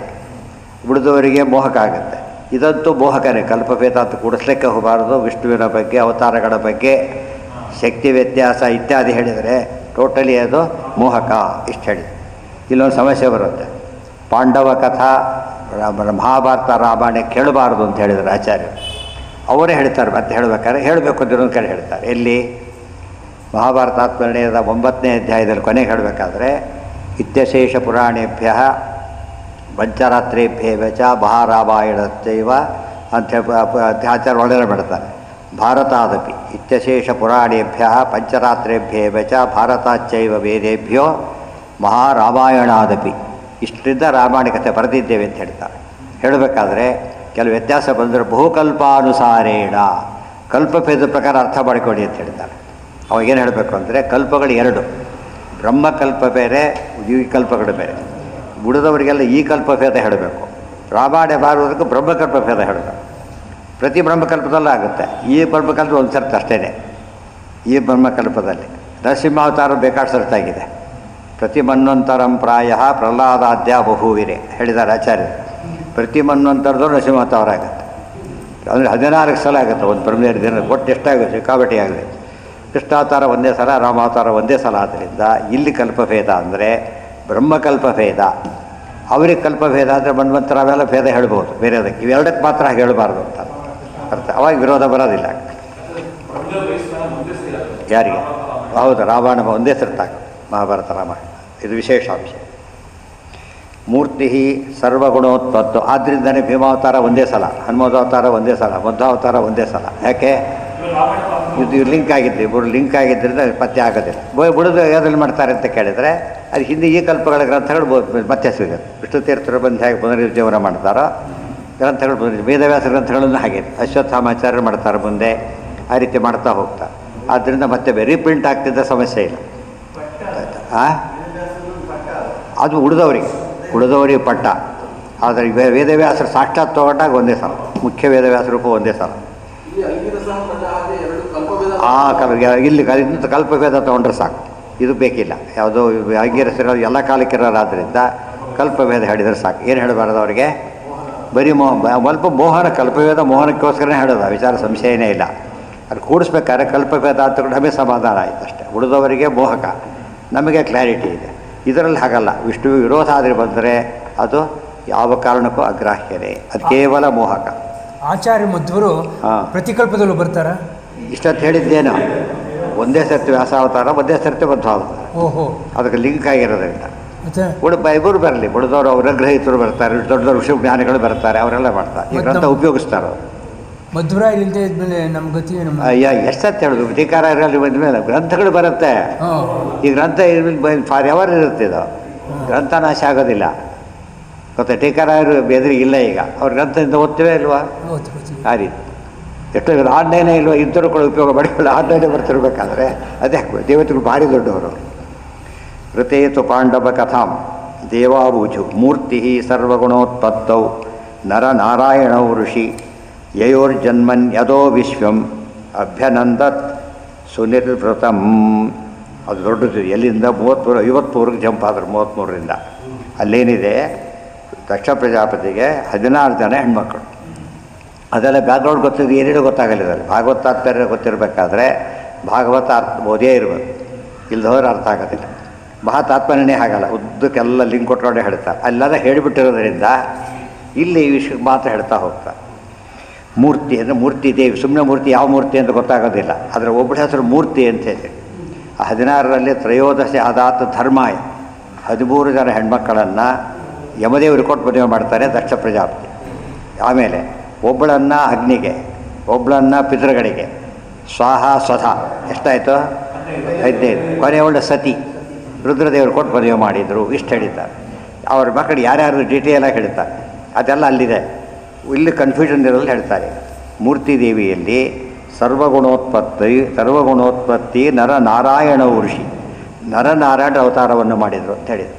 ಉಳಿದವರಿಗೆ ಮೋಹಕ ಆಗುತ್ತೆ. ಇದಂತೂ ಮೋಹಕನೇ. ಕಲ್ಪಭೇದ ಅಂತ ಕೂಡಿಸ್ಲಿಕ್ಕೆ ಹೋಗಬಾರ್ದು. ವಿಷ್ಣುವಿನ ಬಗ್ಗೆ, ಅವತಾರಗಳ ಬಗ್ಗೆ, ಶಕ್ತಿ ವ್ಯತ್ಯಾಸ ಇತ್ಯಾದಿ ಹೇಳಿದರೆ ಟೋಟಲಿ ಅದು ಮೋಹಕ. ಇಷ್ಟು ಹೇಳಿ ಇಲ್ಲೊಂದು ಸಮಸ್ಯೆ ಬರುತ್ತೆ. ಪಾಂಡವ ಕಥಾ ಮಹಾಭಾರತ ರಾಮಾಯಣ ಕೇಳಬಾರ್ದು ಅಂತ ಹೇಳಿದರು ಆಚಾರ್ಯರು. ಅವರೇ ಹೇಳ್ತಾರೆ. ಮತ್ತೆ ಹೇಳಬೇಕಾದ್ರೆ ಹೇಳಬೇಕು ಅಂತ ಇನ್ನೊಂದು ಕಡೆ ಹೇಳ್ತಾರೆ. ಎಲ್ಲಿ ಮಹಾಭಾರತಾತ್ಮರ್ಣಯದ 9ನೇ ಅಧ್ಯಾಯದಲ್ಲಿ ಕೊನೆಗೆ ಹೇಳಬೇಕಾದ್ರೆ ಇತ್ಯಶೇಷ ಪುರಾಣೇಭ್ಯ ಪಂಚರಾತ್ರೇಭ್ಯೇವ ಚ ಮಹಾರಾಮಾಯಣಚ್ಚೈವ ಅಂತ ಆಚಾರ್ಯ ಒಳ್ಳೆಯ ಮಾಡ್ತಾರೆ. ಭಾರತಾದಪಿ ಇತ್ಯಶೇಷ ಪುರಾಣೇಭ್ಯ ಪಂಚರಾತ್ರೇಭ್ಯೇವ ಚ ಭಾರತಾಚ್ಚೈವ ವೇದೇಭ್ಯೋ ಮಹಾರಾಮಾಯಣಾದಪಿ. ಇಷ್ಟರಿಂದ ರಾಮಾಯಣ ಕಥೆ ಬರೆದಿದ್ದೇವೆ ಅಂತ ಹೇಳ್ತಾರೆ. ಹೇಳಬೇಕಾದ್ರೆ ಕೆಲವು ವ್ಯತ್ಯಾಸ ಬಂದರೆ ಬಹುಕಲ್ಪಾನುಸಾರೇಣ ಕಲ್ಪಭೇದ ಪ್ರಕಾರ ಅರ್ಥ ಮಾಡಿಕೊಡಿ ಅಂತ ಹೇಳ್ತಾರೆ. ಅವಾಗೇನು ಹೇಳಬೇಕು ಅಂದರೆ ಕಲ್ಪಗಳು ಎರಡು, ಬ್ರಹ್ಮಕಲ್ಪ ಬೇರೆ, ಈ ಕಲ್ಪಗಳು ಬೇರೆ. ಉಳಿದವರಿಗೆಲ್ಲ ಈ ಕಲ್ಪಭೇದ ಹೇಳಬೇಕು. ರಾಮಾಯಣ ಬಾರುವುದಕ್ಕೆ ಬ್ರಹ್ಮಕಲ್ಪಭೇದ ಹೇಳಬೇಕು. ಪ್ರತಿ ಬ್ರಹ್ಮಕಲ್ಪದಲ್ಲೂ ಆಗುತ್ತೆ. ಈ ಬ್ರಹ್ಮಕಲ್ಪ ಒಂದು ಸರ್ತಿ ಅಷ್ಟೇ. ಈ ಬ್ರಹ್ಮಕಲ್ಪದಲ್ಲಿ ನರಸಿಂಹಾವತಾರ ಬೇಕಾದ ಸರ್ತಾಗಿದೆ. ಪ್ರತಿ ಮನ್ವಂತರಂ ಪ್ರಾಯ ಪ್ರಹ್ಲಾದಾದ್ಯ ಬಹುವಿರೆ ಹೇಳಿದ್ದಾರೆ ಆಚಾರ್ಯರು. ಪ್ರತಿ ಮನ್ವಂತರದ್ದು ನರಸಿಂಹಾವತಾರ ಆಗುತ್ತೆ. ಅಂದರೆ 14 ಸಲ ಆಗುತ್ತೆ ಒಂದು ಬ್ರಹ್ಮೇರ ದಿನ. ಒಟ್ಟು ಎಷ್ಟಾಗುತ್ತೆ? ಸಿಕ್ಕಾಬಟ್ಟಿ ಆಗಿದೆ. ಕೃಷ್ಣಾವತಾರ ಒಂದೇ ಸಲ, ರಾಮಾವತಾರ ಒಂದೇ ಸಲ. ಆದ್ದರಿಂದ ಇಲ್ಲಿ ಕಲ್ಪಭೇದ ಅಂದರೆ ಬ್ರಹ್ಮಕಲ್ಪಭೇದ. ಅವ್ರಿಗೆ ಕಲ್ಪಭೇದ ಅಂದರೆ ಮನ್ವಂತರ ಅವೆಲ್ಲ ಭೇದ ಹೇಳ್ಬೋದು. ಬೇರೆದಕ್ಕೆ ಇವೆರಡಕ್ಕೆ ಮಾತ್ರ ಹಾಗೆ ಹೇಳಬಾರ್ದು ಅಂತ ಅರ್ಥ. ಅವಾಗ ವಿರೋಧ ಬರೋದಿಲ್ಲ. ಯಾರಿಗೆ? ಹೌದು, ರಾಮಾಯಣ ಒಂದೇ ಸರ್ತಾಗ ಮಹಾಭಾರತ ರಾಮಾಯಣ. ಇದು ವಿಶೇಷ ಅಂಶ. ಮೂರ್ತಿ ಸರ್ವಗುಣೋತ್ಪತ್ತು. ಆದ್ದರಿಂದನೇ ಭೀಮಾವತಾರ ಒಂದೇ ಸಲ, ಹನುಮದಾವತಾರ ಒಂದೇ ಸಲ, ಮಧ್ವಾವತಾರ ಒಂದೇ ಸಲ. ಯಾಕೆ? ಇದು ಲಿಂಕ್ ಆಗಿದ್ದು, ಇಬ್ಬರು ಲಿಂಕ್ ಆಗಿದ್ದರಿಂದ ಪತ್ತೆ ಆಗೋದಿಲ್ಲ. ಬಿಡೋದು ಯಾವುದ್ರಲ್ಲಿ ಮಾಡ್ತಾರೆ ಅಂತ ಕೇಳಿದರೆ ಅದು ಹಿಂದೆ ಈ ಕಲ್ಪಗಳ ಗ್ರಂಥಗಳು ಮತ್ತೆ ಸಿಗುತ್ತೆ. ವಿಷ್ಣು ತೀರ್ಥರು ಬಂದು ಹೇಗೆ ಪುನರುಜ್ಜೀವನ ಮಾಡ್ತಾರೋ ಗ್ರಂಥಗಳು ವೇದವ್ಯಾಸ ಗ್ರಂಥಗಳನ್ನು ಹಾಗೆ ಅಶ್ವತ್ಥಾಮಾಚಾರ್ಯರು ಮಾಡ್ತಾರೆ ಮುಂದೆ. ಆ ರೀತಿ ಮಾಡ್ತಾ ಹೋಗ್ತಾರೆ. ಆದ್ದರಿಂದ ಮತ್ತೆ ರೀಪ್ರಿಂಟ್ ಆಗ್ತಿದ್ದ ಸಮಸ್ಯೆ ಇಲ್ಲ. ಅದು ಉಳಿದವರಿಗೆ ಪಟ್ಟ. ಆದರೆ ವೇದವ್ಯಾಸರು ಸಾಕ್ಷಾತ್ ತಗೊಂಡಾಗ ಒಂದೇ ಸಲ, ಮುಖ್ಯ ವೇದವ್ಯಾಸ ರೂಪ ಒಂದೇ ಸಲ. ಇಲ್ಲಿ ಕಲ್ಪಭೇದ ತೊಗೊಂಡ್ರೆ ಸಾಕು. ಇದು ಬೇಕಿಲ್ಲ. ಯಾವುದೋ ಅಂಗೀರಸಿರೋ ಎಲ್ಲ ಕಾಲಕ್ಕಿರೋರಾದ್ದರಿಂದ ಕಲ್ಪಭೇದ ಹೇಳಿದರೆ ಸಾಕು. ಏನು ಹೇಳಬಾರ್ದು ಅವರಿಗೆ? ಬರೀ ಸ್ವಲ್ಪ ಮೋಹನ, ಕಲ್ಪಭೇದ ಮೋಹನಕ್ಕೋಸ್ಕರನೇ ಹೇಳೋದು, ವಿಚಾರ ಸಂಶಯನೇ ಇಲ್ಲ. ಅದು ಕೂಡಿಸ್ಬೇಕಾದ್ರೆ ಕಲ್ಪಭೇದ ಅಂತ ನಮಗೆ ಸಮಾಧಾನ ಆಯಿತು ಅಷ್ಟೇ. ಉಳಿದವರಿಗೆ ಮೋಹಕ, ನಮಗೆ ಕ್ಲಾರಿಟಿ ಇದೆ. ಇದರಲ್ಲಿ ಹಾಗಲ್ಲ. ವಿಷ್ಣು ವಿರೋಧ ಆದರೆ ಬಂದರೆ ಅದು ಯಾವ ಕಾರಣಕ್ಕೂ ಅಗ್ರಾಹ್ಯನೇ, ಅದು ಕೇವಲ ಮೋಹಕ. ಆಚಾರ್ಯ ಮಧ್ವರು ಪ್ರತಿಕಲ್ಪದಲ್ಲೂ ಬರ್ತಾರ? ಇಷ್ಟೊತ್ತು ಹೇಳಿದ್ದೇನು? ಒಂದೇ ಸರ್ತಿ ವ್ಯಾಸಾವತಾರ, ಒಂದೇ ಸರ್ತಿ ಮಧ್ವಾವತಾರ. ಓಹೋ, ಅದಕ್ಕೆ ಲಿಂಕ್ ಆಗಿರೋದ್ರಿಂದ ಇಬ್ಬರು ಬರಲಿ. ಉಳಿದವರು ಅವರಗ್ರಹಿತರು ಬರ್ತಾರೆ, ದೊಡ್ಡ ದೊಡ್ಡ ಋಷಿ ಜ್ಞಾನಿಗಳು ಬರ್ತಾರೆ, ಅವರೆಲ್ಲ ಮಾಡ್ತಾರೆ. ಈ ಗ್ರಂಥ ಉಪಯೋಗಿಸ್ತಾರೆ ಅವರು. ಮಧ್ವರ ಇಲ್ಲದೆ ಇದ್ಮೇಲೆ ನಮ್ಮ ಗತಿ ಎಷ್ಟಂತ ಹೇಳೋದು? ಟೀಕಾರ ಇರಲಿ ಬಂದಮೇಲೆ ಗ್ರಂಥಗಳು ಬರುತ್ತೆ. ಈ ಗ್ರಂಥ ಫಾರ್ ಎವರ್ ಇರುತ್ತೆ. ಇದು ಗ್ರಂಥ ನಾಶ ಆಗೋದಿಲ್ಲ. ಗೊತ್ತಾ? ಟೀಕಾರಾಯರು ಎದುರಿಗಿಲ್ಲ ಈಗ. ಅವ್ರ ಗ್ರಂಥದಿಂದ ಓದ್ತೇವೆ ಇಲ್ವಾ? ಆ ರೀತಿ ಎಷ್ಟೋ ಆನ್ಲೈನೇ ಇಲ್ವಾ? ಇದ್ದರೂ ಕೂಡ ಉಪಯೋಗ ಮಾಡಿಕೊಳ್ಳಿ. ಆನ್ಲೈನೇ ಬರ್ತಿರ್ಬೇಕಾದ್ರೆ ಅದೇ ದೇವತೆಗಳು ಭಾರಿ ದೊಡ್ಡವರು. ಋತೇತು ಪಾಂಡವ ಕಥಾಂ ದೇವಾಬೂಜು ಮೂರ್ತಿ ಸರ್ವಗುಣೋತ್ಪತ್ತೌ ನರ ನಾರಾಯಣೌ ಋಷಿ ಯಯೋರ್ಜನ್ಮನ್ ಯದೋ ವಿಶ್ವಂ ಅಭ್ಯನಂದತ್ ಸುನಿರ್ವೃತಂ. ಅದು ದೊಡ್ಡದು. ಎಲ್ಲಿಂದ 53 ಜಂಪ್ ಆದರು. 33ರಿಂದ ಅಲ್ಲೇನಿದೆ, ದಕ್ಷ ಪ್ರಜಾಪತಿಗೆ 16 ಜನ ಹೆಣ್ಮಕ್ಳು. ಅದೆಲ್ಲ ಬ್ಯಾಕ್ಗ್ರೌಂಡ್ ಗೊತ್ತಿದ್ದು ಏನೇನು ಗೊತ್ತಾಗಲಿದ್ದಾರೆ. ಭಾಗವತ ತಾತ್ಪರ್ಯ ಗೊತ್ತಿರಬೇಕಾದ್ರೆ ಭಾಗವತ ಅರ್ಥ ಓದೇ ಇರಬೇಕು, ಇಲ್ದವ್ರು ಅರ್ಥ ಆಗೋದಿಲ್ಲ. ತಾತ್ಪರ್ಯನೇ ಆಗಲ್ಲ. ಉದ್ದಕ್ಕೆಲ್ಲ ಲಿಂಕ್ ಕೊಟ್ಟರೆ ಹೇಳ್ತಾರೆ. ಅಲ್ಲೆಲ್ಲ ಹೇಳಿಬಿಟ್ಟಿರೋದ್ರಿಂದ ಇಲ್ಲಿ ಈ ವಿಷಯಕ್ಕೆ ಮಾತ್ರ ಹೇಳ್ತಾ ಹೋಗ್ತಾರೆ. ಮೂರ್ತಿ ಅಂದರೆ ಮೂರ್ತಿ ದೇವಿ. ಸುಮ್ಮನೆ ಮೂರ್ತಿ ಯಾವ ಮೂರ್ತಿ ಅಂತ ಗೊತ್ತಾಗೋದಿಲ್ಲ. ಆದರೆ ಒಬ್ಬಳ ಹೆಸರು ಮೂರ್ತಿ ಅಂತ ಹೇಳಿ. 16ರಲ್ಲಿ ತ್ರಯೋದಶಿ ಆದಾತ ಧರ್ಮಾಯ 13 ಜನ ಹೆಣ್ಮಕ್ಕಳನ್ನು ಯಮದೇವರು ಕೊಟ್ಟು ಮದುವೆ ಮಾಡ್ತಾರೆ ದಕ್ಷ ಪ್ರಜಾಪತಿ. ಆಮೇಲೆ ಒಬ್ಬಳನ್ನು ಅಗ್ನಿಗೆ, ಒಬ್ಬಳನ್ನು ಪಿತೃಗಳಿಗೆ, ಸ್ವಾಹ ಸ್ವಧಾ ಎಷ್ಟಾಯಿತು? 15. ಕೊನೆಯವಳ ಸತಿ ರುದ್ರದೇವರು ಕೊಟ್ಟು ಮದುವೆ ಮಾಡಿದರು. ಇಷ್ಟು ಹೇಳಿದ್ದಾರೆ. ಅವ್ರ ಮಕ್ಕಳು ಯಾರ್ಯಾರು ಡೀಟೇಲಾಗಿ ಹೇಳ್ತಾರೆ. ಅದೆಲ್ಲ ಅಲ್ಲಿದೆ. ಇಲ್ಲಿ ಕನ್ಫ್ಯೂಷನ್ ಇರೋದು ಹೇಳ್ತಾರೆ. ಮೂರ್ತಿ ದೇವಿಯಲ್ಲಿ ಸರ್ವಗುಣೋತ್ಪತ್ತಿ ನರನಾರಾಯಣ ಋಷಿ, ನರನಾರಾಯಣ ಅವತಾರವನ್ನು ಮಾಡಿದರು ಅಂತ ಹೇಳಿದರು.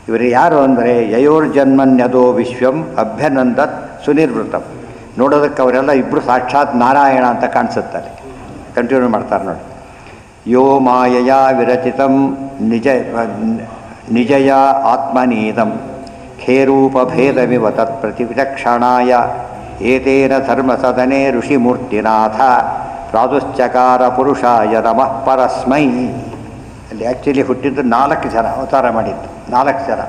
ಇವರು ಯಾರು ಅಂದರೆ ಯಯೋರ್ಜನ್ಮನ್ಯದೋ ವಿಶ್ವಂ ಅಭ್ಯನಂದತ್ ಸುನಿರ್ವೃತಂ. ನೋಡೋದಕ್ಕೆ ಅವರೆಲ್ಲ ಇಬ್ಬರು ಸಾಕ್ಷಾತ್ ನಾರಾಯಣ ಅಂತ ಕಾಣಿಸುತ್ತಾರೆ. ಕಂಟಿನ್ಯೂ ಮಾಡ್ತಾರೆ ನೋಡಿ. ಯೋ ಮಾಯಯ ವಿರಚಿತಂ ನಿಜಯ ಆತ್ಮನೀದಂ ಖೇರೂಪಭೇದಮಿವ ತತ್ ಪ್ರತಿವಿಚಕ್ಷಣಾಯ ಏತೇನ ಧರ್ಮಸದನೆ ಋಷಿಮೂರ್ತಿನಾಥ ಪ್ರಾದುಶ್ಚಕಾರ ಪುರುಷಾಯ ನಮಃ ಪರಸ್ಮೈ. ಅಲ್ಲಿ ಆ್ಯಕ್ಚುಲಿ ಹುಟ್ಟಿದ್ದು 4 ಜನ ಅವತಾರ ಮಾಡಿದ್ದು, 4 ಜನ,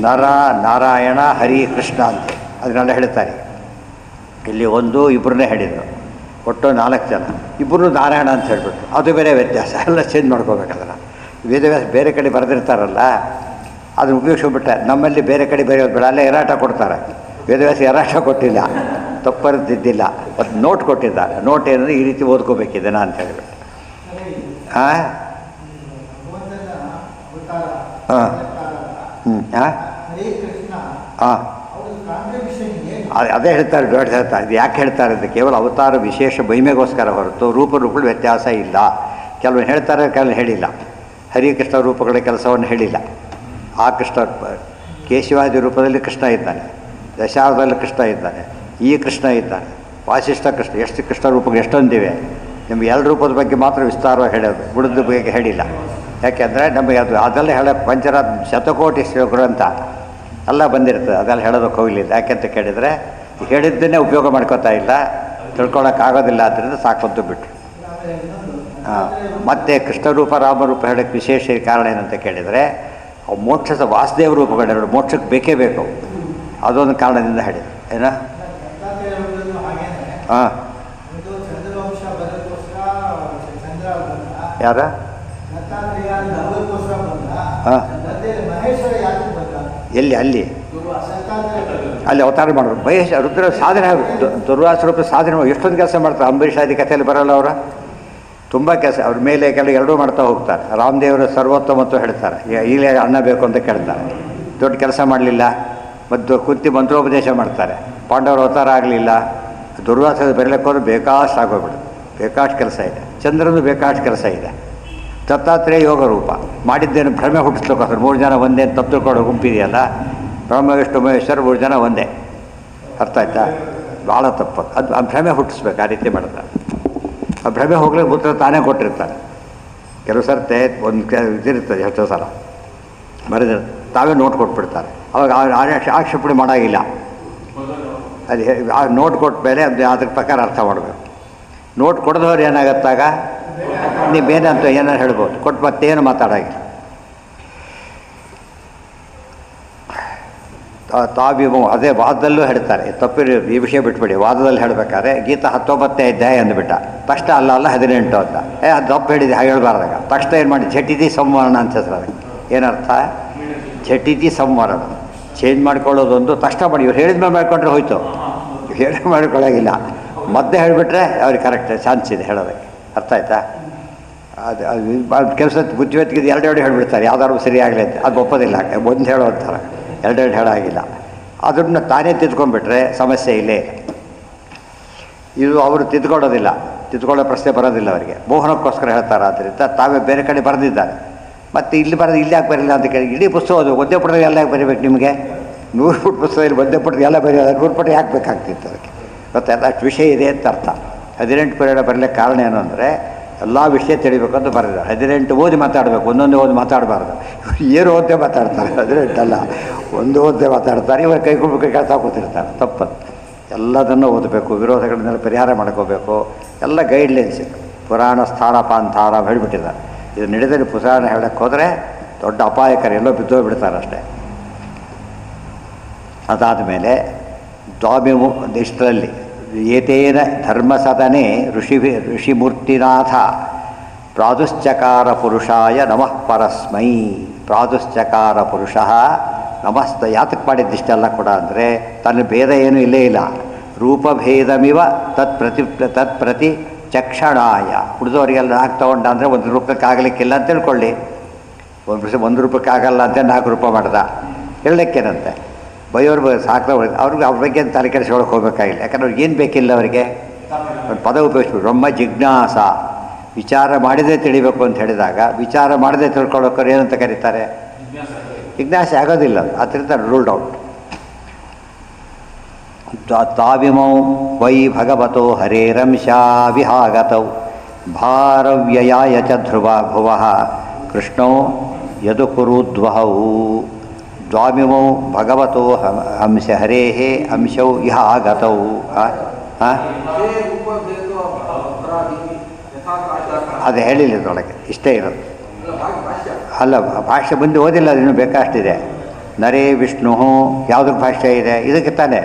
ನರ, ನಾರಾಯಣ, ಹರಿ, ಕೃಷ್ಣ ಅಂತ ಅದನ್ನೆಲ್ಲ ಹೇಳ್ತಾರೆ. ಇಲ್ಲಿ 1 2 ಹೇಳಿದರು, ಒಟ್ಟು 4 ಜನ. ಇಬ್ಬರು ನಾರಾಯಣ ಅಂತ ಹೇಳ್ಬಿಟ್ಟು ಅದು ಬೇರೆ ವ್ಯತ್ಯಾಸ, ಎಲ್ಲ ಚೇಂಜ್ ಮಾಡ್ಕೋಬೇಕದನ್ನು. ವೇದವ್ಯಾಸ ಬೇರೆ ಕಡೆ ಬರೆದಿರ್ತಾರಲ್ಲ ಅದನ್ನು ಉಪಯೋಗಿಸ್ಬಿಟ್ರೆ ನಮ್ಮಲ್ಲಿ ಬೇರೆ ಕಡೆ ಬರೆಯೋದು ಬೇಡ, ಅಲ್ಲೇ ಎರಾಟ ಕೊಡ್ತಾರೆ. ವೇದವ್ಯಾಸ ಎರಾಟ ಕೊಟ್ಟಿಲ್ಲ, ತಪ್ಪರಿದ್ದಿಲ್ಲ, ಮತ್ತು ನೋಟ್ ಕೊಟ್ಟಿದ್ದಾರೆ. ನೋಟ್ ಏನಂದರೆ ಈ ರೀತಿ ಓದ್ಕೋಬೇಕಿದೆನಾ ಅಂತ ಹೇಳ್ಬಿಟ್ಟು. ಹಾಂ ಹಾಂ ಹಾಂ ಹಾಂ ಅದೇ ಹೇಳ್ತಾರೆ. ಹೇಳ್ತಾರೆ ಇದು ಯಾಕೆ ಹೇಳ್ತಾರೆ ಅಂದರೆ ಕೇವಲ ಅವತಾರ ವಿಶೇಷ ಮಹಿಮೆಗೋಸ್ಕರ ಹೊರತು ರೂಪಗಳು ವ್ಯತ್ಯಾಸ ಇಲ್ಲ. ಕೆಲವು ಹೇಳ್ತಾರೆ, ಕೆಲವು ಹೇಳಿಲ್ಲ. ಹರಿಕೃಷ್ಣ ರೂಪಗಳ ಕೆಲಸವನ್ನು ಹೇಳಿಲ್ಲ. ಆ ಕೃಷ್ಣ ಕೇಶವಾದಿ ರೂಪದಲ್ಲಿ ಕೃಷ್ಣ ಇದ್ದಾನೆ, ದಶಾವತಾರದಲ್ಲಿ ಕೃಷ್ಣ ಇದ್ದಾನೆ, ಈ ಕೃಷ್ಣ ಇದ್ದಾನೆ, ವಾಸಿಷ್ಠ ಕೃಷ್ಣ. ಎಷ್ಟು ಕೃಷ್ಣ ರೂಪಗಳು ಎಷ್ಟೊಂದಿವೆ. ನಿಮಗೆ 2 ರೂಪದ ಬಗ್ಗೆ ಮಾತ್ರ ವಿಸ್ತಾರವಾಗಿ ಹೇಳೋದು, ಉಳಿದ ಬಗ್ಗೆ ಹೇಳಿಲ್ಲ. ಯಾಕೆಂದರೆ ನಮಗೆ ಅದೆಲ್ಲ ಹೇಳೋ ಶತಕೋಟಿ ಶ್ಲೋಕಗಳು ಅಂತ ಎಲ್ಲ ಬಂದಿರ್ತದೆ, ಅದೆಲ್ಲ ಹೇಳೋದಕ್ಕೆ ಹೋಗಲಿಲ್ಲ. ಯಾಕೆಂತ ಕೇಳಿದರೆ ಹೇಳಿದ್ದನ್ನೇ ಉಪಯೋಗ ಮಾಡ್ಕೋತಾ ಇಲ್ಲ, ತಿಳ್ಕೊಳಕ್ಕಾಗೋದಿಲ್ಲ. ಆದ್ದರಿಂದ ಸಾಕೊಂತು ಬಿಟ್ಟು. ಹಾಂ, ಮತ್ತು ಕೃಷ್ಣರೂಪ ರಾಮರೂಪ ಹೇಳೋಕ್ಕೆ ವಿಶೇಷ ಕಾರಣ ಏನಂತ ಕೇಳಿದರೆ ಅವು ಮೋಕ್ಷದ ವಾಸುದೇವ ರೂಪಗಳೆರಡು ಮೋಕ್ಷಕ್ಕೆ ಬೇಕೇ ಬೇಕು. ಅದೊಂದು ಕಾರಣದಿಂದ ಹೇಳಿದ್ರು. ಏನ ಹಾಂ ಯಾರ ಹಾಂ ಎಲ್ಲಿ ಅಲ್ಲಿ ಅವತಾರ ಮಾಡೋರು ಮಹೇಶ್ ರುದ್ರ ಸಾಧನೆ, ದುರ್ವಾಸ ರೂಪ ಸಾಧನೆ ಎಷ್ಟೊಂದು ಕೆಲಸ ಮಾಡ್ತಾರೆ. ಅಂಬರೀಷಾದಿ ಕಥೆಯಲ್ಲಿ ಬರೋಲ್ಲ ಅವರು, ತುಂಬ ಕೆಲಸ ಅವ್ರ ಮೇಲೆ ಕೆಲವು ಎರಡೂ ಮಾಡ್ತಾ ಹೋಗ್ತಾರೆ. ರಾಮದೇವರು ಸರ್ವೋತ್ತಮತ್ವ ಹೇಳ್ತಾರೆ, ಈಗಲೇ ಅನ್ನ ಬೇಕು ಅಂತ ಕೇಳ್ತಾರೆ. ದೊಡ್ಡ ಕೆಲಸ ಮಾಡಲಿಲ್ಲ, ಮತ್ತು ಕುಂತಿ ಮಂತ್ರೋಪದೇಶ ಮಾಡ್ತಾರೆ. ಪಾಂಡವರ ಅವತಾರ ಆಗಲಿಲ್ಲ. ದುರ್ವಾಸದ ಬೆರಳಕ್ಕೆ ಹೋದ್ರೆ ಬೇಕಾಷ್ಟು ಆಗೋಗ್ಬಿಡು, ಬೇಕಾಷ್ಟು ಕೆಲಸ ಇದೆ. ಚಂದ್ರನು ಬೇಕಾಷ್ಟು ಕೆಲಸ ಇದೆ. ದತ್ತಾತ್ರೇಯ ಯೋಗ ರೂಪ ಮಾಡಿದ್ದೇನು ಭ್ರಮೆ ಹುಟ್ಟಿಸ್ಲಿಕ್ಕೋಸ್ಕರ 3 ಜನ ಒಂದೇ ತಪ್ಪು ತಿಳ್ಕೊಳ್ಳೋ ಗುಂಪಿದೆಯಲ್ಲ, ಬ್ರಹ್ಮ ವಿಷ್ಣು ಮಹೇಶ್ವರ 3 ಜನ ಒಂದೇ. ಅರ್ಥ ಆಯ್ತಾ? ಭಾಳ ತಪ್ಪು ಅದು. ಆ ಭ್ರಮೆ ಹುಟ್ಟಿಸ್ಬೇಕು, ಆ ರೀತಿ ಮಾಡ್ತಾರೆ. ಆ ಭ್ರಮೆ ಹೋಗ್ಲಿಕ್ಕೆ ಉತ್ತರ ತಾನೇ ಕೊಟ್ಟಿರ್ತಾರೆ. ಕೆಲವು ಸರ್ತೆ ಒಂದು ಇದಿರ್ತದೆ, ಎಷ್ಟೋ ಸಲ ಬರೆದಿರ್ತಾರೆ, ತಾವೇ ನೋಟ್ ಕೊಟ್ಬಿಡ್ತಾರೆ. ಅವಾಗ ಆಕ್ಷೇಪಣೆ ಮಾಡೋಂಗಿಲ್ಲ. ಅದು ಆ ನೋಟ್ ಕೊಟ್ಟ ಮೇಲೆ ಅದು ಅದ್ರ ಪ್ರಕಾರ ಅರ್ಥ ಮಾಡಬೇಕು. ನೋಟ್ ಕೊಡದವ್ರು ಏನಾಗತ್ತಾಗ ನೀವೇನಂತ ಏನಾರು ಹೇಳ್ಬೋದು, ಕೊಟ್ಟು ಮತ್ತೇನು ಮಾತಾಡೋಂಗಿಲ್ಲ. ತಾವಿಮೋ ಅದೇ ವಾದದಲ್ಲೂ ಹೇಳ್ತಾರೆ. ತಪ್ಪಿರಿ, ಈ ವಿಷಯ ಬಿಟ್ಬಿಡಿ. ವಾದದಲ್ಲಿ ಹೇಳಬೇಕಾದ್ರೆ ಗೀತಾ 19ನೇ ಅಧ್ಯಾಯ ಅಂದ್ಬಿಟ್ಟ, ತಕ್ಷಣ ಅಲ್ಲ 18 ಅಂತ. ಅದು ತಪ್ಪು ಹೇಳಿದೆ, ಹಾಗೆ ಹೇಳ್ಬಾರ್ದಾಗ. ತಕ್ಷಣ ಏನು ಮಾಡಿ ಝಟಿತಿ ಸಂವರಣ ಅಂತ ಹೆಸರು. ಅದಕ್ಕೆ ಏನರ್ಥ? ಝಟಿತಿ ಸಂವರಣ. ಚೇಂಜ್ ಮಾಡ್ಕೊಳ್ಳೋದೊಂದು ತಕ್ಷಣ ಮಾಡಿ. ಇವ್ರು ಹೇಳಿದ ಮೇಲೆ ಮಾಡ್ಕೊಂಡ್ರೆ ಹೋಯ್ತು, ಹೇಳಿ ಮಾಡ್ಕೊಳ್ಳೋಂಗಿಲ್ಲ. ಮದ್ದೆ ಹೇಳಿಬಿಟ್ರೆ ಅವ್ರಿಗೆ ಕರೆಕ್ಟ್ ಚಾನ್ಸ್ ಇದೆ ಹೇಳೋದಕ್ಕೆ. ಅರ್ಥ ಆಯ್ತಾ? ಅದು ಕೆಲಸ ಬುದ್ಧಿವತ್ತಿಗೆ 2 ಹೇಳಿಬಿಡ್ತಾರೆ, ಯಾವ್ದಾದ್ರು ಸರಿ ಆಗಲಿ ಅಂತ. ಅದು ಒಪ್ಪೋದಿಲ್ಲ, ಒಂದು ಹೇಳೋ ಅಂತಾರೆ, 2 ಹೇಳೋಂಗಿಲ್ಲ. ಅದನ್ನು ತಾನೇ ತಿದ್ಕೊಂಡ್ಬಿಟ್ರೆ ಸಮಸ್ಯೆ ಇಲ್ಲೇ ಇಲ್ಲ. ಇದು ಅವರು ತಿದ್ಕೊಳ್ಳೋದಿಲ್ಲ, ತಿದ್ಕೊಳ್ಳೋ ಪ್ರಶ್ನೆ ಬರೋದಿಲ್ಲ ಅವರಿಗೆ. ಮೋಹನಕ್ಕೋಸ್ಕರ ಹೇಳ್ತಾರೆ. ಆದ್ದರಿಂದ ತಾವೇ ಬೇರೆ ಕಡೆ ಬರೆದಿದ್ದಾರೆ. ಮತ್ತು ಇಲ್ಲಿ ಬರೋದು ಇಲ್ಲಿ ಯಾಕೆ ಬರಲಿಲ್ಲ ಅಂತ ಕೇಳಿ, ಇಡೀ ಪುಸ್ತಕ ಅದು ಒಂದೇ ಪುಟದಲ್ಲಿ ಎಲ್ಲ ಯಾಕೆ ಬರೀಬೇಕು ನಿಮಗೆ? 100 ಪುಟ ಪುಸ್ತಕದಲ್ಲಿ ಒಂದೇ ಪುಟದಲ್ಲಿ ಎಲ್ಲ ಬರೆಯೋದು, 100 ಪುಟ ಯಾಕೆ ಬೇಕಾಗ್ತಿತ್ತು ಅದಕ್ಕೆ? ಮತ್ತು ಅಷ್ಟು ವಿಷಯ ಇದೆ ಅಂತ ಅರ್ಥ. 18 ಪೀರಿಯಡ್ ಬರಲಿಕ್ಕೆ ಕಾರಣ ಏನು ಅಂದರೆ ಎಲ್ಲ ವಿಷಯ ತಿಳಿಬೇಕು ಅಂತ ಬರೆದಿದ್ದಾರೆ. 18 ಓದಿ ಮಾತಾಡಬೇಕು, ಒಂದೊಂದೇ ಓದಿ ಮಾತಾಡಬಾರ್ದು. ಏನು ಓದ್ದೇ ಮಾತಾಡ್ತಾರೆ, 18 ಅಲ್ಲ, ಒಂದು ಓದ್ದೇ ಮಾತಾಡ್ತಾರೆ. ಇವರು ಕೈ ಕೇಳ್ತಾ ಕೂತಿರ್ತಾರೆ. ತಪ್ಪದು. ಎಲ್ಲದನ್ನು ಓದಬೇಕು, ವಿರೋಧಗಳನ್ನೆಲ್ಲ ಪರಿಹಾರ ಮಾಡ್ಕೋಬೇಕು. ಎಲ್ಲ ಗೈಡ್ಲೈನ್ಸ್. ಪುರಾಣ ಸ್ಥಾನಪಾಂತಾರ ಹೇಳಿಬಿಟ್ಟಿದ್ದಾರೆ. ಇದು ನಡೆದಲ್ಲಿ ಪುರಾಣ ಹೇಳಕ್ಕೆ ಹೋದರೆ ದೊಡ್ಡ ಅಪಾಯಕರ, ಎಲ್ಲೋ ಬಿದ್ದೋಗ್ಬಿಡ್ತಾರೆ ಅಷ್ಟೇ. ಅದಾದ ಮೇಲೆ ದ್ವಾಮಿಮು ಇಷ್ಟರಲ್ಲಿ ಏತೇನ ಧರ್ಮಸದನೆ ಋಷಿಮೂರ್ತಿನಾಥ ಪ್ರಾದುಶ್ಚಕಾರ ಪುರುಷಾಯ ನಮಃ ಪರಸ್ಮೈ. ಪ್ರಾದುಶ್ಚಕಾರ ಪುರುಷ ನಮಸ್ತ. ಯಾತಕ್ಕೆ ಮಾಡಿದ್ದಿಷ್ಟೆಲ್ಲ ಕೂಡ ಅಂದರೆ ತನ್ನ ಭೇದ ಏನೂ ಇಲ್ಲೇ ಇಲ್ಲ. ರೂಪಭೇದಮಿವ ತತ್ಪ್ರತಿ ಚಕ್ಷಣಾಯ. ಉಳಿದವರಿಗೆಲ್ಲ 4 ತೊಗೊಂಡ ಅಂದರೆ 1 ರೂಪಕ್ಕೆ ಆಗಲಿಕ್ಕಿಲ್ಲ ಅಂತ ತಿಳ್ಕೊಳ್ಳಿ. 1 ರೂಪಕ್ಕೆ ಆಗಲ್ಲ ಅಂತ 4 ರೂಪಾಯಿ ಮಾಡ್ದ, ಹೇಳಲಿಕ್ಕೇನಂತೆ? ಬೈಯೋರು ಸಾಕ್ತಾ ಅವ್ರಿಗೆ ಅವ್ರ ಬಗ್ಗೆ ತಲೆ ಕೆಡಿಸ್ಕೊಳಕ್ಕೆ ಹೋಗಬೇಕಾಗಿಲ್ಲ. ಯಾಕಂದ್ರೆ ಅವ್ರಿಗೆ ಏನು ಬೇಕಿಲ್ಲ. ಅವರಿಗೆ ಒಂದು ಪದ ಉಪಯೋಗಿಸ್ಬಿಟ್ಟು ಬ್ರಹ್ಮ ಜಿಜ್ಞಾಸ, ವಿಚಾರ ಮಾಡಿದೇ ತಿಳಿಬೇಕು ಅಂತ ಹೇಳಿದಾಗ ವಿಚಾರ ಮಾಡದೇ ತಿಳ್ಕೊಳ್ಳೋಕ್ಕೋರು ಏನಂತ ಕರೀತಾರೆ? ಜಿಜ್ಞಾಸೆ ಆಗೋದಿಲ್ಲ. ಅದರಿಂದ ರೂಲ್ಡ್ ಔಟ್. ತಾವಿಮೌ ವೈ ಭಗವತೋ ಹರೇರಂಶಾ ವಿಹಾಗತೌ ಭಾರವ್ಯಯಾಯ ಚ ಧ್ರುವ ಭುವಃ ಕೃಷ್ಣೋ ಯದು ಕುರುದ್ವಹೌ. ದ್ವಾಮಿಮೌ ಭಗವತೋ ಅಂಶ ಹರೇಃ ಅಂಶೌ ಇಹ ಆಗತೌ. ಅದು ಹೇಳಿಲ್ಲ ಇದರೊಳಗೆ, ಇಷ್ಟೇ ಇರೋದು. ಅಲ್ಲ, ಭಾಷೆ ಮುಂದೆ ಓದಿಲ್ಲ, ಅದು ಇನ್ನೂ ಬೇಕಾಷ್ಟಿದೆ. ನರೇ ವಿಷ್ಣು ಯಾವುದ್ರ ಭಾಷೆ ಇದೆ ಇದಕ್ಕೆ ತಾನೆ.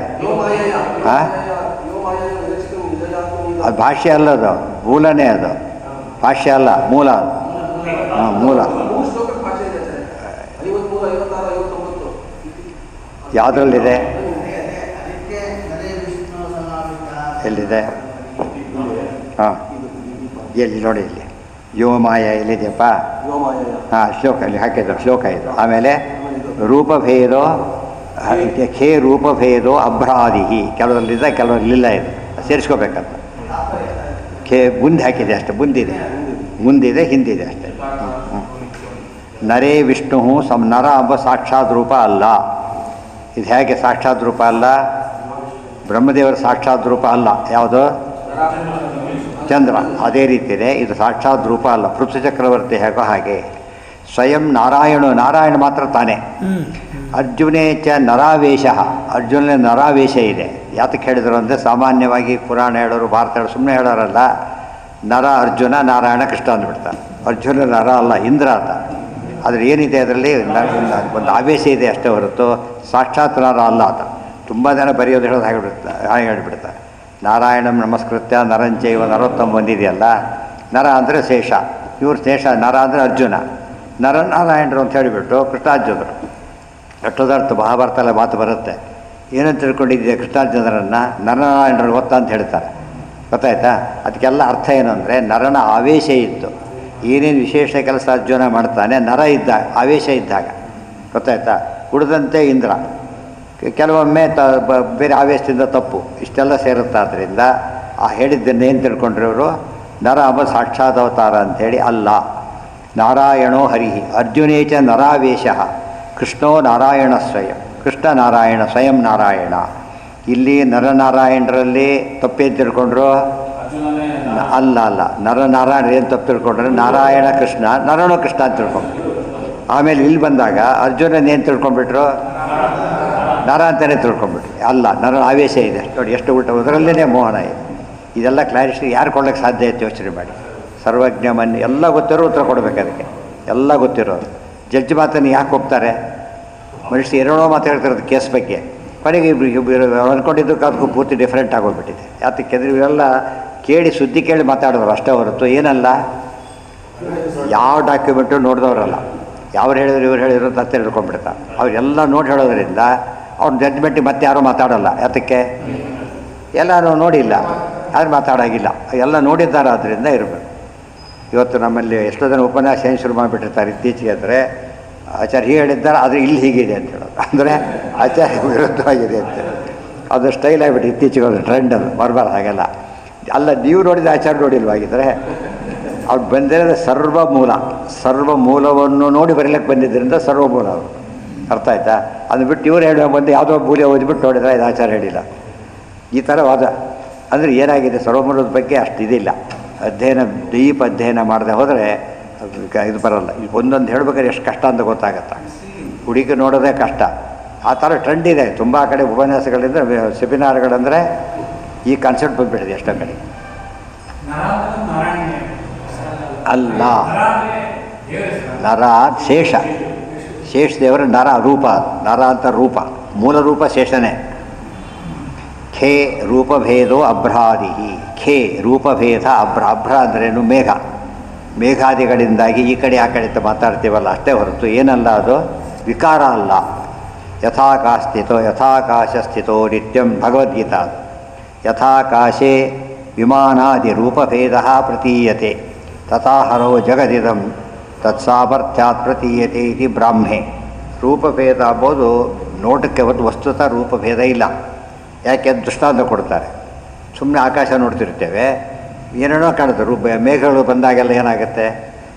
ಅದು ಭಾಷೆ ಅಲ್ಲ, ಅದು ಮೂಲನೇ, ಅದು ಭಾಷೆ ಅಲ್ಲ, ಮೂಲ. ಮೂಲ ಯಾವುದ್ರಲ್ಲಿದೆ? ಎಲ್ಲಿದೆ? ಹಾಂ, ಎಲ್ಲಿ ನೋಡಿ, ಇಲ್ಲಿ ಯೋಮಾಯ ಎಲ್ಲಿದೆಯಪ್ಪ? ಹಾಂ, ಶ್ಲೋಕ ಇಲ್ಲಿ ಹಾಕಿದ್ರು, ಶ್ಲೋಕ ಇದು. ಆಮೇಲೆ ರೂಪಭೇದೋ ಖೇ ರೂಪಭೇದೋ ಅಭ್ರಾದಿ, ಕೆಲವರಲ್ಲಿದೆ ಕೆಲವರಲ್ಲಿಲ್ಲ, ಇದು ಸೇರಿಸ್ಕೋಬೇಕಂತ. ಖೇ ಮುಂದೆ ಹಾಕಿದೆ ಅಷ್ಟೆ, ಮುಂದಿದೆ ಹಿಂದಿದೆ ಅಷ್ಟೆ. ನರೇ ವಿಷ್ಣು ನರ ಎಂಬ ಸಾಕ್ಷಾತ್ ರೂಪ ಅಲ್ಲ. ಇದು ಹೇಗೆ ಸಾಕ್ಷಾತ್ ರೂಪ ಅಲ್ಲ? ಬ್ರಹ್ಮದೇವರ ಸಾಕ್ಷಾತ್ ರೂಪ ಅಲ್ಲ. ಯಾವುದು? ಚಂದ್ರ. ಅದೇ ರೀತಿಯೇ ಇದು ಸಾಕ್ಷಾತ್ ರೂಪ ಅಲ್ಲ. ಪೃಥ್ವಿ ಚಕ್ರವರ್ತಿ ಹೇಗೋ ಹಾಗೆ ಸ್ವಯಂ ನಾರಾಯಣ ಮಾತ್ರ ತಾನೇ. ಅರ್ಜುನೇ ಚ ನರಾವೇಶ, ಅರ್ಜುನ ನರಾವೇಶ ಇದೆ. ಯಾತಕ್ಕೆ ಹೇಳಿದರು ಅಂದರೆ, ಸಾಮಾನ್ಯವಾಗಿ ಪುರಾಣ ಹೇಳೋರು, ಭಾರತ ಹೇಳೋರು ಸುಮ್ಮನೆ ಹೇಳೋರಲ್ಲ. ನರ ಅರ್ಜುನ, ನಾರಾಯಣ ಕೃಷ್ಣ ಅಂದ್ಬಿಡ್ತಾರೆ. ಅರ್ಜುನ ನರ ಅಲ್ಲ, ಇಂದ್ರ ಅಂತ. ಆದರೆ ಏನಿದೆ ಅದರಲ್ಲಿ ಒಂದು ಆವೇಶ ಇದೆ ಅಷ್ಟೇ ಹೊರತು ಸಾಕ್ಷಾತ್ ನರ ಅಲ್ಲ ಆತ. ತುಂಬ ಜನ ಬರೆಯೋದು ಹೇಳೋದು ಹಾಗೆ ಹೇಳಿಬಿಡ್ತಾರೆ. ನಾರಾಯಣಂ ನಮಸ್ಕೃತ್ಯ ನರಂಚೈವ ನರೋತ್ತಮ ಬಂದಿದೆಯಲ್ಲ, ನರ ಅಂದರೆ ಶೇಷ, ಇವರು ಶೇಷ. ನರ ಅಂದರೆ ಅರ್ಜುನ, ನರನಾರಾಯಣರು ಅಂತ ಹೇಳಿಬಿಟ್ಟು ಕೃಷ್ಣಾರ್ಜುನರು. ಎಷ್ಟೋದರ್ಥ ಮಹಾಭಾರತಲ್ಲ ಮಾತು ಬರುತ್ತೆ. ಏನಂತ ತಿಳ್ಕೊಂಡಿದ್ದೆ ಕೃಷ್ಣಾರ್ಜುನರನ್ನು? ನರನಾರಾಯಣರು ಗೊತ್ತಾ ಅಂತ ಹೇಳ್ತಾರೆ. ಗೊತ್ತಾಯ್ತಾ? ಅದಕ್ಕೆಲ್ಲ ಅರ್ಥ ಏನು ಅಂದರೆ, ನರನ ಆವೇಶ ಇತ್ತು. ಏನೇನು ವಿಶೇಷ ಕೆಲಸ ಅರ್ಜುನ ಮಾಡ್ತಾನೆ, ನರ ಇದ್ದಾಗ, ಆವೇಶ ಇದ್ದಾಗ. ಗೊತ್ತಾಯ್ತಾ? ಉಳಿದಂತೆ ಇಂದ್ರ ಕೆಲವೊಮ್ಮೆ ಬೇರೆ ಆವೇಶದಿಂದ ತಪ್ಪು, ಇಷ್ಟೆಲ್ಲ ಸೇರುತ್ತೆ. ಆದ್ದರಿಂದ ಆ ಹೇಳಿದ್ದನ್ನು ಏನು ತಿಳ್ಕೊಂಡ್ರೆ ಇವರು, ನರ ಎಂಬ ಸಾಕ್ಷಾತ್ ಅವತಾರ ಅಂಥೇಳಿ ಅಲ್ಲ. ನಾರಾಯಣೋ ಹರಿಹಿ ಅರ್ಜುನೇಚ ನರಾವೇಶ ಕೃಷ್ಣೋ ನಾರಾಯಣ ಸ್ವಯಂ. ಕೃಷ್ಣ ನಾರಾಯಣ, ಸ್ವಯಂ ನಾರಾಯಣ. ಇಲ್ಲಿ ನರನಾರಾಯಣರಲ್ಲಿ ತಪ್ಪೇನು ತಿಳ್ಕೊಂಡ್ರು? ಅಲ್ಲ, ನರನಾರಾಯಣ ಏನು ತಪ್ಪು ತಿಳ್ಕೊಂಡ್ರೆ, ನಾರಾಯಣ ಕೃಷ್ಣ, ನರನೋ ಕೃಷ್ಣ ಅಂತ ತಿಳ್ಕೊಂಡ್ರು. ಆಮೇಲೆ ಇಲ್ಲಿ ಬಂದಾಗ ಅರ್ಜುನನೇನು ತಿಳ್ಕೊಂಡ್ಬಿಟ್ರು? ನರ ಅಂತಲೇ ತಿಳ್ಕೊಂಡ್ಬಿಟ್ರು. ಅಲ್ಲ, ನರನ ಆವೇಶ ಇದೆ ನೋಡಿ, ಎಷ್ಟು ಉಲ್ಟ. ಅದರಲ್ಲೇ ಮೋಹನ ಇದೆ. ಇದೆಲ್ಲ ಕ್ಲಾರಿಟಿ ಯಾರು ಕೊಡ್ಲಿಕ್ಕೆ ಸಾಧ್ಯ ಐತೆ? ಯೋಚನೆ ಮಾಡಿ. ಸರ್ವಜ್ಞ ಮನ್ಯ ಎಲ್ಲ ಗೊತ್ತಿರೋ ಉತ್ತರ ಕೊಡಬೇಕು ಅದಕ್ಕೆ, ಎಲ್ಲ ಗೊತ್ತಿರೋರು. ಜಡ್ಜ್ ಮಾತನ್ನು ಯಾಕೆ ಹೋಗ್ತಾರೆ? ಮನುಷ್ಯ ಎರಡೋ ಮಾತಾಡ್ತಿರೋದು ಕೇಸ್ ಬಗ್ಗೆ. ಕೊನೆಗೆ ಅಂದ್ಕೊಂಡಿದ್ದಕ್ಕೆ ಅದಕ್ಕೂ ಪೂರ್ತಿ ಡಿಫ್ರೆಂಟ್ ಆಗೋಗ್ಬಿಟ್ಟಿದೆ. ಯಾತಕ್ಕೆ ಅಂದರೆ ಇವೆಲ್ಲ ಕೇಳಿ ಸುದ್ದಿ ಕೇಳಿ ಮಾತಾಡಿದವರು ಅಷ್ಟೇ ಹೊರತು ಏನಲ್ಲ, ಯಾವ ಡಾಕ್ಯುಮೆಂಟು ನೋಡಿದವರಲ್ಲ. ಯಾರು ಹೇಳಿದ್ರು ಇವ್ರು ಹೇಳಿದ್ರು ಅಂತ ತಿಳ್ಕೊಂಡ್ಬಿಡ್ತಾರೆ. ಅವರೆಲ್ಲ ನೋಡಿ ಹೇಳೋದ್ರಿಂದ ಅವ್ರ ಜಡ್ಜ್ಮೆಂಟಿಗೆ ಮತ್ತೆ ಯಾರೂ ಮಾತಾಡೋಲ್ಲ. ಯಾತಕ್ಕೆ? ಎಲ್ಲನೂ ನೋಡಿಲ್ಲ, ಯಾರು ಮಾತಾಡೋಂಗಿಲ್ಲ. ಎಲ್ಲ ನೋಡಿದ್ದಾರೆ, ಆದ್ದರಿಂದ ಇರಬೇಕು. ಇವತ್ತು ನಮ್ಮಲ್ಲಿ ಎಷ್ಟೋ ಜನ ಉಪನ್ಯಾಸ ಏನು ಶುರು ಮಾಡಿಬಿಟ್ಟಿರ್ತಾರೆ ಇತ್ತೀಚೆಗೆ ಅಂದರೆ, ಆಚಾರ್ಯ ಹೀಗೆ ಹೇಳಿದ್ದಾರೆ ಆದರೆ ಇಲ್ಲಿ ಹೀಗಿದೆ ಅಂತ ಹೇಳೋದು. ಅಂದರೆ ಆಚಾರ್ಯ ವಿರುದ್ಧವಾಗಿದೆ ಅಂತೇಳಿ ಅದು ಸ್ಟೈಲ್ ಆಗಿಬಿಟ್ಟು ಇತ್ತೀಚೆಗೆ ಒಂದು ಟ್ರೆಂಡ್, ಅದು ಬರಬಾರ್ದು ಹಾಗೆಲ್ಲ. ಅಲ್ಲ, ನೀವು ನೋಡಿದ ಆಚಾರ್ಯ ನೋಡಿಲ್ವಾಗಿದ್ದರೆ ಅವ್ರು ಬಂದಿರೋದು ಸರ್ವ ಮೂಲವನ್ನು ನೋಡಿ ಬರೀಲಿಕ್ಕೆ ಬಂದಿದ್ದರಿಂದ ಸರ್ವಮೂಲ ಅವರು. ಅರ್ಥ ಆಯ್ತಾ? ಅದು ಬಿಟ್ಟು ಇವ್ರು ಹೇಳುವ ಬಂದು ಯಾವುದೋ ಮೂಲೆ ಓದಿಬಿಟ್ಟು ನೋಡಿದ್ರೆ ಇದು ಆಚಾರ್ಯ ಹೇಳಿಲ್ಲ, ಈ ಥರ ವಾದ. ಅಂದರೆ ಏನಾಗಿದೆ, ಸರ್ವಮೂಲದ ಬಗ್ಗೆ ಅಷ್ಟು ಇದಿಲ್ಲ. ಡೀಪ್ ಅಧ್ಯಯನ ಮಾಡದೆ ಹೋದರೆ ಇದು ಬರೋಲ್ಲ. ಒಂದೊಂದು ಹೇಳ್ಬೇಕಾದ್ರೆ ಎಷ್ಟು ಕಷ್ಟ ಅಂತ ಗೊತ್ತಾಗತ್ತೆ. ಹುಡುಗಿ ನೋಡೋದೇ ಕಷ್ಟ. ಆ ಥರ ಟ್ರೆಂಡ್ ಇದೆ ತುಂಬ ಕಡೆ. ಉಪನ್ಯಾಸಗಳಿಂದ ಸೆಮಿನಾರ್ಗಳಂದರೆ ಈ ಕಾನ್ಸೆಪ್ಟ್ ಬಂದುಬಿಟ್ಟಿದೆ ಎಷ್ಟೋ ಕಡೆ. ಅಲ್ಲ, ನರ ಶೇಷ ದೇವರ ನರ ರೂಪ. ನರ ಅಂತ ರೂಪ, ಮೂಲ ರೂಪ ಶೇಷನೇ. ಖೇ ರೂಪಭೇದೋ ಅಭ್ರಾದಿ. ಖೇ ರೂಪಭೇದ ಅಭ್ರ ಅಂದ್ರೇನು? ಮೇಘಾದಿಗಳಿಂದಾಗಿ ಈ ಕಡೆ ಆ ಕಡೆ ಅಂತ ಮಾತಾಡ್ತೀವಲ್ಲ ಅಷ್ಟೇ ಹೊರತು ಏನಲ್ಲ, ಅದು ವಿಕಾರ ಅಲ್ಲ. ಯಥಾಕಾಶ ಸ್ಥಿತೋ ನಿತ್ಯಂ ಭಗವದ್ಗೀತಾ. ಯಥಾಕಾಶೇ ವಿಮಾನಾದಿ ರೂಪಭೇದ ಪ್ರತೀಯತೆ ತಥಾ ಹರೋ ಜಗದಿದಂ ತತ್ಸಾಮರ್ಥ್ಯಾತ್ ಪ್ರತೀಯತೆ ಇತಿ ಬ್ರಾಹ್ಮೆ. ರೂಪಭೇದ ಅಂಬೋದು ನೋಟಕ್ಕೆ ಒಂದು ವಸ್ತುತಃ ರೂಪಭೇದ ಇಲ್ಲ. ಯಾಕೆ ದೃಷ್ಟಾಂತ ಕೊಡ್ತಾರೆ. ಸುಮ್ಮನೆ ಆಕಾಶ ನೋಡ್ತಿರ್ತೇವೆ, ಏನೇನೋ ಕಾಣುತ್ತೆ. ಮೇಘಗಳು ಬಂದಾಗೆಲ್ಲ ಏನಾಗುತ್ತೆ,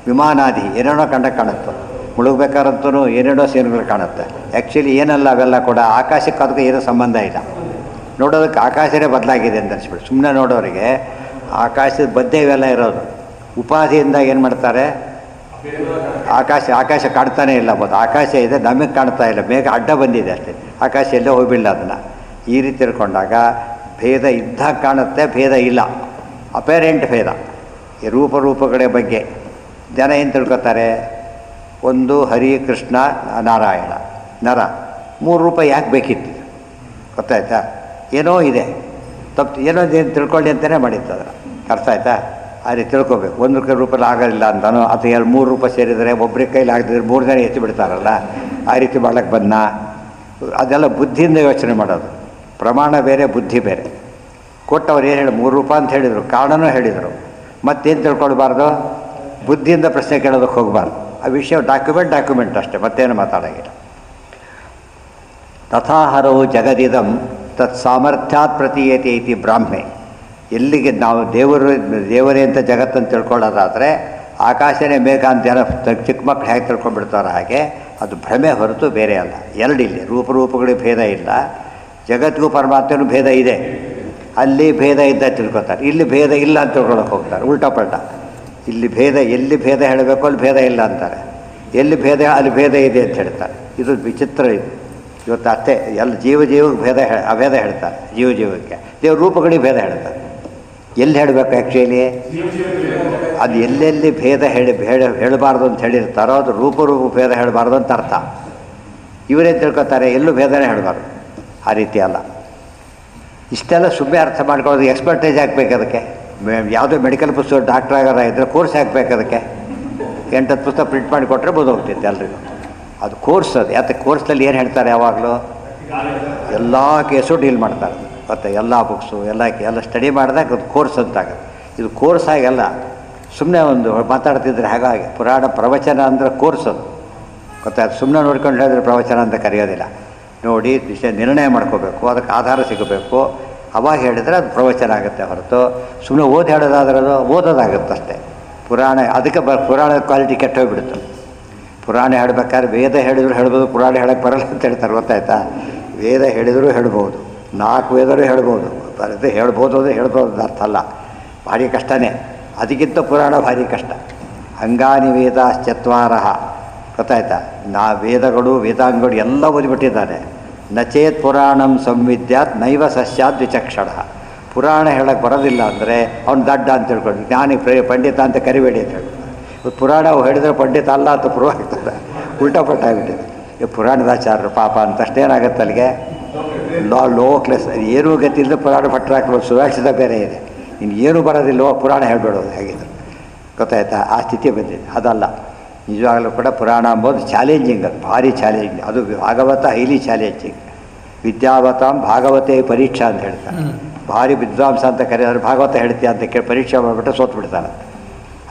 ವಿಮಾನಾದಿ ಏನೇನೋ ಕಾಣುತ್ತೆ. ಮುಳುಗಬೇಕಾರಂತೂ ಏನೇನೋ ಸೀನುಗಳು ಕಾಣುತ್ತೆ. ಆ್ಯಕ್ಚುಲಿ ಏನಲ್ಲ ಅವೆಲ್ಲ ಕೂಡ ಆಕಾಶಕ್ಕೆ ಅದಕ್ಕೆ ಏನೂ ಸಂಬಂಧ ಇಲ್ಲ. ನೋಡೋದಕ್ಕೆ ಆಕಾಶನೇ ಬದಲಾಗಿದೆ ಅಂತ ಅನಿಸ್ಬಿಟ್ಟು ಸುಮ್ಮನೆ ನೋಡೋರಿಗೆ ಆಕಾಶದ ಮಧ್ಯೆ ಇವೆಲ್ಲ ಇರೋದು. ಉಪಾಧಿಯಿಂದ ಏನು ಮಾಡ್ತಾರೆ, ಆಕಾಶ ಕಾಣ್ತಾನೆ ಇಲ್ಲ ಮತ್ತು ಆಕಾಶ ಇದೆ, ನಮಗೆ ಕಾಣ್ತಾ ಇಲ್ಲ, ಮೇಘ ಅಡ್ಡ ಬಂದಿದೆ ಅಷ್ಟೇ, ಆಕಾಶ ಎಲ್ಲೇ ಹೋಗಿಲ್ಲ ಅದನ್ನು. ಈ ರೀತಿ ತಿಳ್ಕೊಂಡಾಗ ಭೇದ ಇದ್ದಾಗ ಕಾಣುತ್ತೆ, ಭೇದ ಇಲ್ಲ, ಅಪೇರೆಂಟ್ ಭೇದ. ಈ ರೂಪಗಳ ಬಗ್ಗೆ ಜನ ಏನು ತಿಳ್ಕೊತಾರೆ, ಒಂದು ಹರಿ, ಕೃಷ್ಣ, ನಾರಾಯಣ, ನರ, 3 ರೂಪ ಯಾಕೆ ಬೇಕಿತ್ತು? ಗೊತ್ತಾಯ್ತಾ? ಏನೋ ಇದೆ ತಪ್ಪು, ಏನೋ ಏನು ತಿಳ್ಕೊಳ್ಳಿ ಅಂತಲೇ ಮಾಡಿತ್ತು ಅದರ ಅರ್ಥ ಆಯ್ತಾ? ಆ ರೀತಿ ತಿಳ್ಕೊಬೇಕು. 1 ರೂಪಾಯಿ ಆಗಲಿಲ್ಲ ಅಂತಾನೋ ಅಥವಾ 3 ರೂಪಾಯಿ ಸೇರಿದರೆ ಒಬ್ಬರಿಗೆ ಕೈಲಿ ಆಗದಿದ್ರೆ 3 ಜನ ಎತ್ತಿ ಬಿಡ್ತಾರಲ್ಲ, ಆ ರೀತಿ ಮಾಡೋಕ್ಕೆ ಬಂದ. ಅದೆಲ್ಲ ಬುದ್ಧಿಯಿಂದ ಯೋಚನೆ ಮಾಡೋದು. ಪ್ರಮಾಣ ಬೇರೆ, ಬುದ್ಧಿ ಬೇರೆ. ಕೊಟ್ಟವ್ರು ಏನು ಹೇಳಿ 3 ರೂಪಾಯಿ ಅಂತ ಹೇಳಿದರು, ಕಾರಣನೂ ಹೇಳಿದರು. ಮತ್ತೇನು ತಿಳ್ಕೊಳ್ಬಾರ್ದು, ಬುದ್ಧಿಯಿಂದ ಪ್ರಶ್ನೆ ಕೇಳೋದಕ್ಕೆ ಹೋಗಬಾರ್ದು. ಆ ವಿಷಯ ಡಾಕ್ಯುಮೆಂಟ್ ಅಷ್ಟೇ, ಮತ್ತೇನು ಮಾತಾಡೋಂಗಿಲ್ಲ. ತಥಾಹರವು ಜಗದಿದಂ ತತ್ ಸಾಮರ್ಥ್ಯಾತ್ ಪ್ರತೀಯತೆ ಇತಿ ಬ್ರಾಹ್ಮೆ. ಎಲ್ಲಿಗೆ ನಾವು ದೇವರೇ ಅಂತ ಜಗತ್ತನ್ನು ತಿಳ್ಕೊಳ್ಳೋದಾದರೆ ಆಕಾಶನೇ ಮೇಘ ಅಂತ ಜನ ಚಿಕ್ಕ ಮಕ್ಕಳು ಹೇಗೆ ತಿಳ್ಕೊಂಡ್ಬಿಡ್ತಾರೋ ಹಾಗೆ ಅದು ಭ್ರಮೆ ಹೊರತು ಬೇರೆ ಅಲ್ಲ. ಎರಡಿಲ್ಲಿ ರೂಪಗಳಿಗೆ ಭೇದ ಇಲ್ಲ, ಜಗತ್ತಿಗೂ ಪರಮಾತ್ಮನೂ ಭೇದ ಇದೆ. ಅಲ್ಲಿ ಭೇದ ಇದ್ದ ತಿಳ್ಕೊತಾರೆ, ಇಲ್ಲಿ ಭೇದ ಇಲ್ಲ ಅಂತ ತಿಳ್ಕೊಳ್ಳೋಕೆ ಹೋಗ್ತಾರೆ, ಉಲ್ಟಾ ಪಲ್ಟಾ. ಇಲ್ಲಿ ಭೇದ, ಎಲ್ಲಿ ಭೇದ ಹೇಳಬೇಕು ಅಲ್ಲಿ ಭೇದ ಇಲ್ಲ ಅಂತಾರೆ, ಎಲ್ಲಿ ಭೇದ ಅಲ್ಲಿ ಭೇದ ಇದೆ ಅಂತ ಹೇಳ್ತಾರೆ. ಇದು ವಿಚಿತ್ರ. ಇದು ಇವತ್ತು ಅಷ್ಟೇ ಎಲ್ಲ ಜೀವಕ್ಕೆ ಅಭೇದ ಹೇಳ್ತಾರೆ, ಜೀವಕ್ಕೆ. ದೇವ್ರ ರೂಪಗಳಿಗೆ ಭೇದ ಹೇಳ್ತಾರೆ. ಎಲ್ಲಿ ಹೇಳಬೇಕು ಆ್ಯಕ್ಚುಲಿ? ಅದು ಎಲ್ಲೆಲ್ಲಿ ಭೇದ ಹೇಳಬಾರ್ದು ಅಂತ ಹೇಳಿರ್ತಾರೋ ಅದು ರೂಪ ಭೇದ ಹೇಳಬಾರ್ದು ಅಂತ ಅರ್ಥ. ಇವರೇನು ತಿಳ್ಕೊತಾರೆ, ಎಲ್ಲೂ ಭೇದನೇ ಹೇಳಬಾರ್ದು. ಆ ರೀತಿ ಅಲ್ಲ. ಇಷ್ಟೆಲ್ಲ ಸುಮ್ಮನೆ ಅರ್ಥ ಮಾಡ್ಕೊಳ್ಳೋದು ಎಕ್ಸ್ಪರ್ಟೈಸ್ ಹಾಕ್ಬೇಕು ಅದಕ್ಕೆ. ಯಾವುದೋ ಮೆಡಿಕಲ್ ಪುಸ್ತಕ ಡಾಕ್ಟ್ರ್ ಆಗೋರ ಇದ್ದರೆ ಕೋರ್ಸ್ ಹಾಕ್ಬೇಕು ಅದಕ್ಕೆ. 8-10 ಪುಸ್ತಕ ಪ್ರಿಂಟ್ ಮಾಡಿ ಕೊಟ್ಟರೆ ಬೋದೋಗ್ತಿತ್ತು ಎಲ್ರಿಗೂ. ಅದು ಕೋರ್ಸ್. ಅದು ಯಾಕೆ ಕೋರ್ಸ್ನಲ್ಲಿ ಏನು ಹೇಳ್ತಾರೆ, ಯಾವಾಗಲೂ ಎಲ್ಲ ಕೇಸು ಡೀಲ್ ಮಾಡ್ತಾರೆ. ಮತ್ತು ಎಲ್ಲ ಬುಕ್ಸು ಎಲ್ಲ ಸ್ಟಡಿ ಮಾಡಿದಾಗ ಅದು ಕೋರ್ಸ್ ಅಂತಾಗುತ್ತೆ. ಇದು ಕೋರ್ಸ್ ಆಗಲ್ಲ, ಸುಮ್ಮನೆ ಒಂದು ಮಾತಾಡ್ತಿದ್ರೆ ಹಾಗಾಗಿ. ಪುರಾಣ ಪ್ರವಚನ ಅಂದರೆ ಕೋರ್ಸ್ ಅದು, ಗೊತ್ತಾಯ್ತು. ಸುಮ್ಮನೆ ನೋಡ್ಕೊಂಡು ಹೇಳಿದ್ರೆ ಪ್ರವಚನ ಅಂತ ಕರೆಯೋದಿಲ್ಲ. ನೋಡಿ ವಿಷಯ ನಿರ್ಣಯ ಮಾಡ್ಕೋಬೇಕು, ಅದಕ್ಕೆ ಆಧಾರ ಸಿಗಬೇಕು, ಅವಾಗ ಹೇಳಿದರೆ ಅದು ಪ್ರವಚನ ಆಗುತ್ತೆ ಹೊರತು ಸುಮ್ಮನೆ ಹೇಳೋದಾದ್ರೆ ಅದು ಓದೋದಾಗುತ್ತೆ ಅಷ್ಟೇ. ಪುರಾಣ ಅದಕ್ಕೆ ಪುರಾಣದ ಕ್ವಾಲಿಟಿ ಕೆಟ್ಟೋಗ್ಬಿಡುತ್ತೆ. ಪುರಾಣ ಹೇಳಬೇಕಾದ್ರೆ ವೇದ ಹೇಳಿದ್ರು ಹೇಳ್ಬೋದು, ಪುರಾಣ ಹೇಳೋಕ್ಕೆ ಬರಲ್ಲ ಅಂತ ಹೇಳ್ತಾರೆ, ಗೊತ್ತಾಯ್ತಾ? ವೇದ ಹೇಳಿದರೂ ಹೇಳ್ಬೋದು, 4 ವೇದರೂ ಹೇಳ್ಬೋದು, ಬರದೇ ಹೇಳ್ಬೋದು ಅಂದರೆ ಹೇಳ್ಬೋದು ಅಂತ ಅರ್ಥ ಅಲ್ಲ. ಭಾರಿ ಕಷ್ಟನೇ. ಅದಕ್ಕಿಂತ ಪುರಾಣ ಭಾರಿ ಕಷ್ಟ. ಅಂಗಾನಿ ವೇದಾಶ್ಚತ್ವಾರ, ಗೊತ್ತಾಯ್ತಾ? ವೇದಗಳು ವೇದಾಂಗಗಳು ಎಲ್ಲ ಓದಿಬಿಟ್ಟಿದ್ದಾನೆ. ನಚೇತ್ ಪುರಾಣಂ ಸಂವಿದ್ಯಾತ್ ನೈವ ಸಸ್ಯಾತ್ ವಿಚಕ್ಷಣ. ಪುರಾಣ ಹೇಳೋಕ್ಕೆ ಬರೋದಿಲ್ಲ ಅಂದರೆ ಅವ್ನು ದಡ್ಡ ಅಂತ ತಿಳ್ಕೊಂಡು, ಜ್ಞಾನಿ ಪಂಡಿತ ಅಂತ ಕರಿಬೇಡಿ ಅಂತ ಹೇಳ್ಬಿಟ್ಟು. ಪುರಾಣ ಹೇಳಿದ್ರೆ ಪಂಡಿತ ಅಲ್ಲ ಅಂತ ಪ್ರೂವ್ ಆಗ್ತದೆ, ಉಲ್ಟಾ ಪಲ್ಟಾ ಆಗಿಬಿಟ್ಟಿದೆ. ಈ ಪುರಾಣದಾಚಾರ್ಯರು ಪಾಪ ಅಂತಷ್ಟೇನಾಗತ್ತೆ ಅಲ್ಲಿಗೆ ಲೋ ಕ್ಲಾಸ್. ಏನೂ ಗತಿ ಇಲ್ಲದೆ ಪುರಾಣ ಭಟ್ರಾಕಲು ಸುವ್ಯಾಕ್ಷಿತ ಬೇರೆ ಇದೆ. ಇನ್ನು ಏನೂ ಬರೋದಿಲ್ಲವೋ ಪುರಾಣ ಹೇಳ್ಬೇಡೋದು, ಹೇಗಿದ್ರು ಗೊತ್ತಾಯ್ತಾ? ಆ ಸ್ಥಿತಿ ಬಂದಿದೆ. ಅದಲ್ಲ, ನಿಜವಾಗಲೂ ಕೂಡ ಪುರಾಣ ಅಂಬೋದು ಚಾಲೆಂಜಿಂಗ್, ಅದು ಭಾರಿ ಚಾಲೆಂಜಿಂಗ್. ಅದು ಭಾಗವತ ಹೈಲಿ ಚಾಲೆಂಜಿಂಗ್. ವಿದ್ಯಾವತಾಂ ಭಾಗವತೆ ಪರೀಕ್ಷಾ ಅಂತ ಹೇಳ್ತಾರೆ. ಭಾರಿ ವಿದ್ವಾಂಸ ಅಂತ ಕರೆಯೋರು ಭಾಗವತ ಹೇಳ್ತೀಯ ಅಂತ ಕೇಳಿ ಪರೀಕ್ಷೆ ಮಾಡಿಬಿಟ್ಟು ಸೋತು ಬಿಡ್ತಾನಂತೆ.